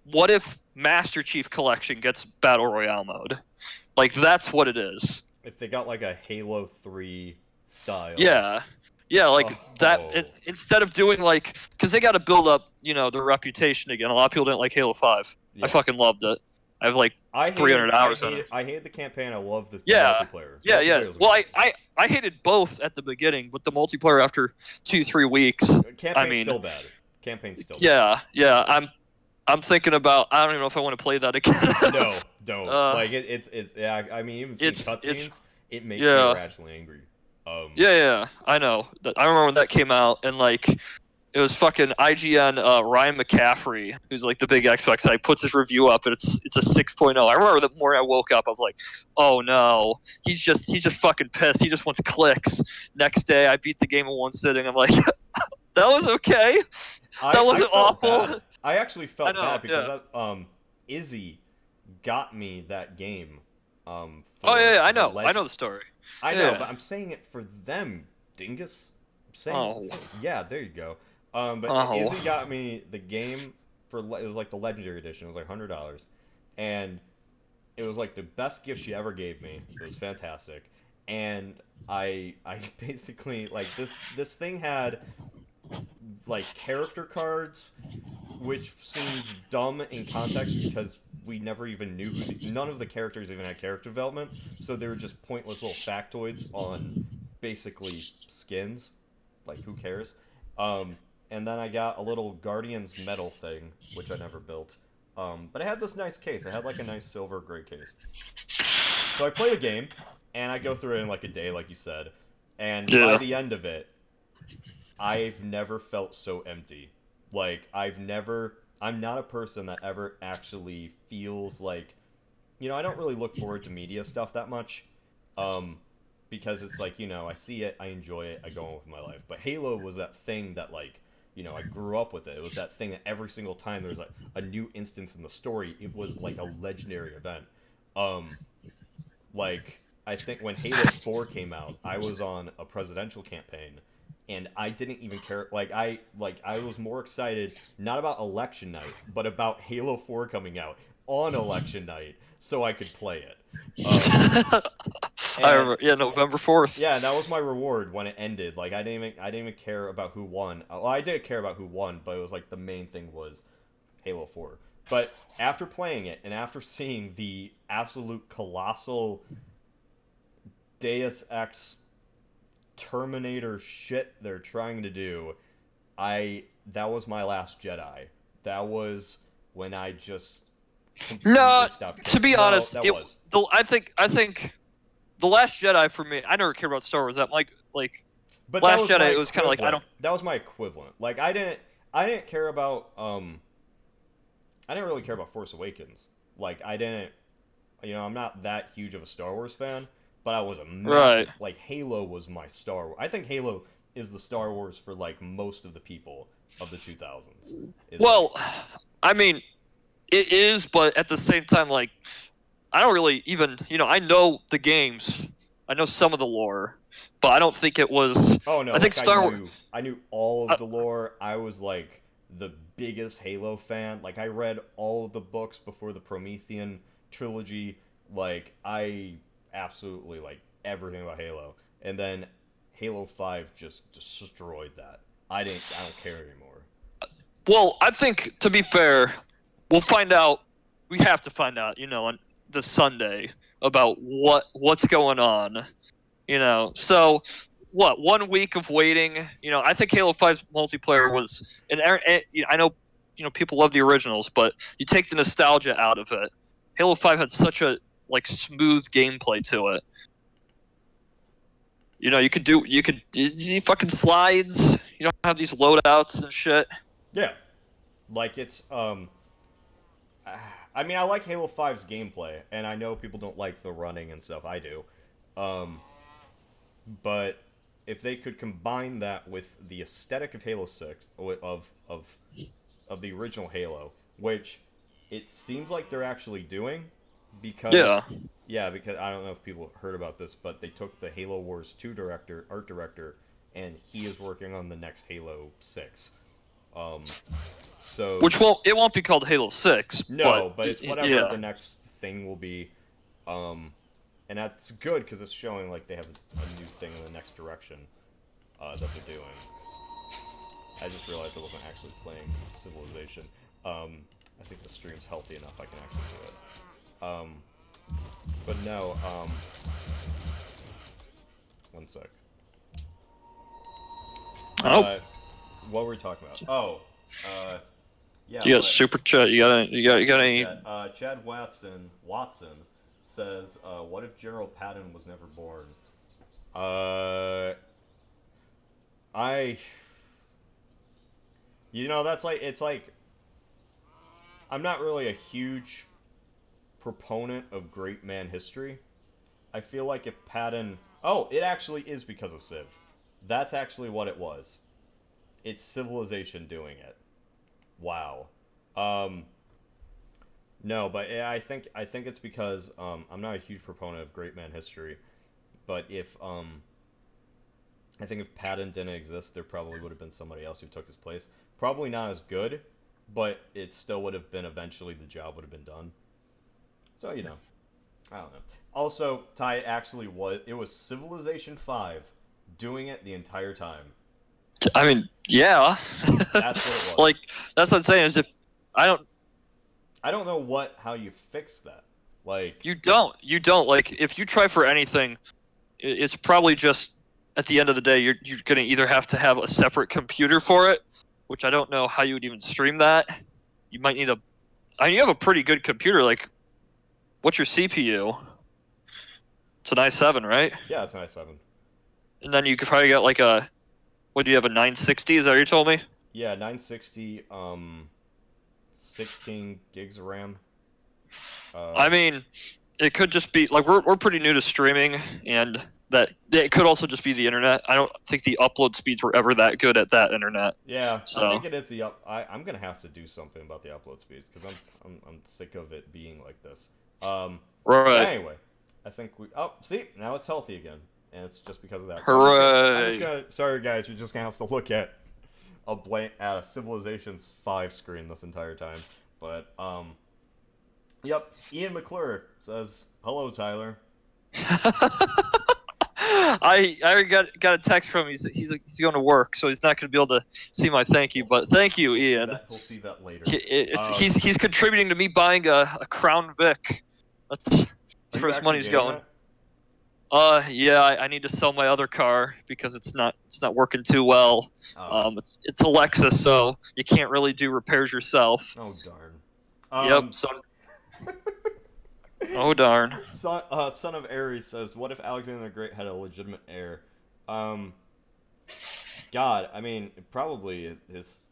"What if Master Chief Collection gets Battle Royale mode? Like that's what it is." If they got like a Halo 3 style. Yeah, like that. Instead of doing because they got to build up, their reputation again. A lot of people didn't like Halo 5. Yeah. I fucking loved it. I have 300 hours on it. I hated the campaign. I love the multiplayer. Yeah. Well, I hated both at the beginning, with the multiplayer after 2-3 weeks. Campaign's still bad. Campaign's still bad. Yeah. I'm thinking about. I don't even know if I want to play that again. No, don't. It's yeah. I mean, even seeing cutscenes, it makes me irrationally angry. Yeah. I know. I remember when that came out, and it was fucking IGN Ryan McCaffrey, who's the big Xbox guy, puts his review up, and it's a 6.0. I remember the morning I woke up, I was like, oh no, he's just fucking pissed. He just wants clicks. Next day, I beat the game in one sitting. I'm like, that was okay. That wasn't awful. Bad. I actually felt bad because Izzy got me that game. I know. I know the story. I know, but I'm saying it for them, dingus. I'm saying there you go. But Izzy got me the game it was the Legendary Edition. It was $100, and it was the best gift she ever gave me. It was fantastic, and I basically this thing had character cards, which seemed dumb in context because we never even knew none of the characters even had character development, so they were just pointless little factoids on basically skins. Who cares? And then I got a little Guardians medal thing, which I never built. But it had this nice case. It had a nice silver gray case. So I play the game, and I go through it in a day, like you said. And by the end of it, I've never felt so empty. I'm not a person that ever actually feels I don't really look forward to media stuff that much. Because it's I see it, I enjoy it, I go on with my life. But Halo was that thing that I grew up with it. It was that thing that every single time there was a new instance in the story, it was a legendary event. I think when Halo 4 came out, I was on a presidential campaign, and I didn't even care. I was more excited not about election night, but about Halo 4 coming out on election night, so I could play it. I remember, November 4th. Yeah, that was my reward when it ended. I didn't even care about who won. Well, I did care about who won, but it was the main thing was Halo 4. But after playing it and after seeing the absolute colossal Deus Ex Terminator shit they're trying to do, that was my last Jedi. That was when I just No, stopped to be caring. honest, that was. I think The Last Jedi for me, I never cared about Star Wars. That But Last that was Jedi, it was kind of I don't. That was my equivalent. I didn't care about I didn't really care about Force Awakens. I didn't, I'm not that huge of a Star Wars fan, but I was a massive, Halo was my Star Wars. I think Halo is the Star Wars for most of the people of the 2000s. Well, I mean, it is, but at the same time, I don't really even, I know the games, I know some of the lore, but I don't think it was. Oh no! I think Star Wars. I knew all of the lore. I was the biggest Halo fan. Like, I read all of the books before the Promethean trilogy. Like, I absolutely like everything about Halo. And then Halo 5 just destroyed that. I don't care anymore. Well, I think, to be fair, we'll find out. We have to find out, on the Sunday about what's going on. So what? 1 week of waiting. I think Halo 5's multiplayer was I know, people love the originals, but you take the nostalgia out of it. Halo 5 had such a smooth gameplay to it. You could do fucking slides. You don't have these loadouts and shit. Yeah. Like, it's, I mean, I like Halo 5's gameplay, and I know people don't like the running and stuff. I do. But if they could combine that with the aesthetic of Halo 6, of the original Halo, which it seems like they're actually doing, because... Yeah, because I don't know if people heard about this, but they took the Halo Wars 2 art director, and he is working on the next Halo 6. So Which won't be called Halo 6. No, but it's whatever the yeah. next thing will be. And that's good because it's showing like they have a new thing in the next direction that they're doing. I just realized I wasn't actually playing Civilization. I think the stream's healthy enough I can actually do it. But no, one sec. What were we talking about? Yeah. You got super chat. You got any? Chad Watson says, "What if General Patton was never born?" It's like, I'm not really a huge proponent of great man history. I feel like if Patton... Oh, it actually is because of Civ. That's actually what it was. It's Civilization doing it. Wow. No, but I think it's because I'm not a huge proponent of great man history, but if I think if Patton didn't exist, there probably would have been somebody else who took his place. Probably not as good, but it still would have been, eventually the job would have been done. So, I don't know. Also, Ty, it was Civilization 5 doing it the entire time. I mean, yeah. That's what it was. Like, that's what I'm saying, is if I don't know how you fix that. Like, you don't. Like, if you try for anything, it's probably just, at the end of the day, you're going to either have to have a separate computer for it, which I don't know how you would even stream that. You might need you have a pretty good computer. Like, what's your CPU? It's an i7, right? Yeah, it's an i7. And then you could probably get like what do you have, a 960? Is that what you told me? Yeah, 960, 16 gigs of RAM. I mean, it could just be like, we're pretty new to streaming, and that it could also just be the internet. I don't think the upload speeds were ever that good at that internet. Yeah, so I think it is I'm gonna have to do something about the upload speeds because I'm sick of it being like this. Right. Anyway, I think see, now it's healthy again, and it's just because of that. Hooray! Sorry guys, you're just gonna have to look at a Civilization 5 screen this entire time. But yep. Ian McClure says, "Hello, Tyler." I already got a text from him. He's going to work, so he's not going to be able to see my thank you. But thank you, Ian. We'll see that later. He's contributing to me buying a Crown Vic. That's where his money's going. Yeah, I need to sell my other car because it's not working too well. It's a Lexus, so you can't really do repairs yourself. Oh darn. Yep. So. Oh darn. Son of Ares says, "What if Alexander the Great had a legitimate heir?" God, I mean, probably his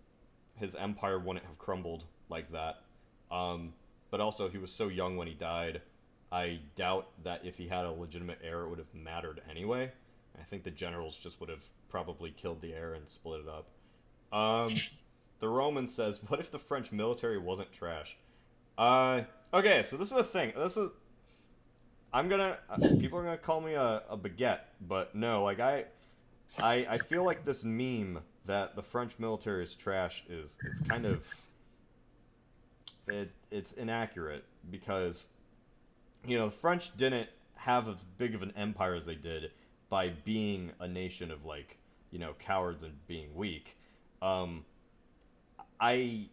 empire wouldn't have crumbled like that. But also, he was so young when he died. I doubt that if he had a legitimate heir, it would have mattered anyway. I think the generals just would have probably killed the heir and split it up. The Roman says, "What if the French military wasn't trash?" Okay, so this is the thing. People are gonna call me a baguette, but no, like I feel like this meme that the French military is trash is kind of it's inaccurate because the French didn't have as big of an empire as they did by being a nation of cowards and being weak. I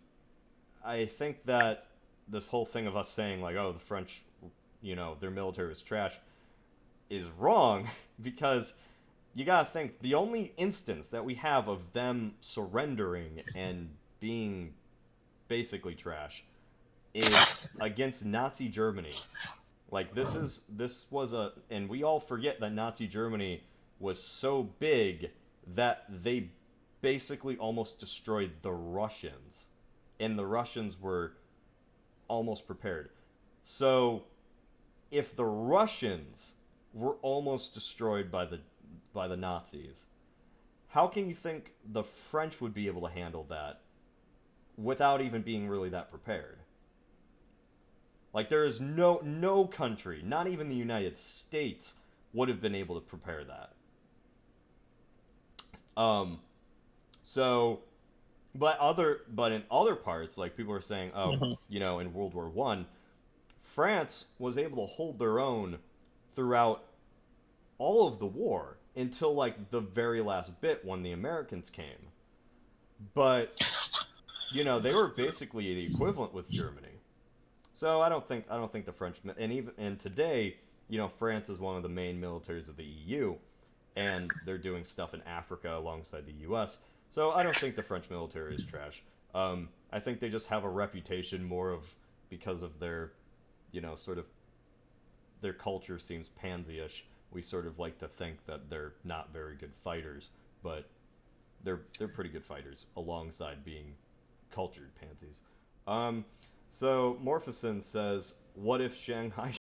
think that this whole thing of us saying oh, the French, their military is trash, is wrong because you gotta think the only instance that we have of them surrendering and being basically trash is against Nazi Germany. And we all forget that Nazi Germany was so big that they basically almost destroyed the Russians, and the Russians were almost prepared. So, if the Russians were almost destroyed by the Nazis, how can you think the French would be able to handle that without even being really that prepared? There is no country, not even the United States, would have been able to prepare that. But in other parts, people are saying, in World War I, France was able to hold their own throughout all of the war until the very last bit when the Americans came. But they were basically the equivalent with Germany. So I don't think the French, and today, France is one of the main militaries of the EU, and they're doing stuff in Africa alongside the US. So I don't think the French military is trash. I think they just have a reputation more of because of their, sort of their culture seems pansy-ish. We sort of like to think that they're not very good fighters, but they're pretty good fighters alongside being cultured pansies. So Morphison says, "What if Shanghai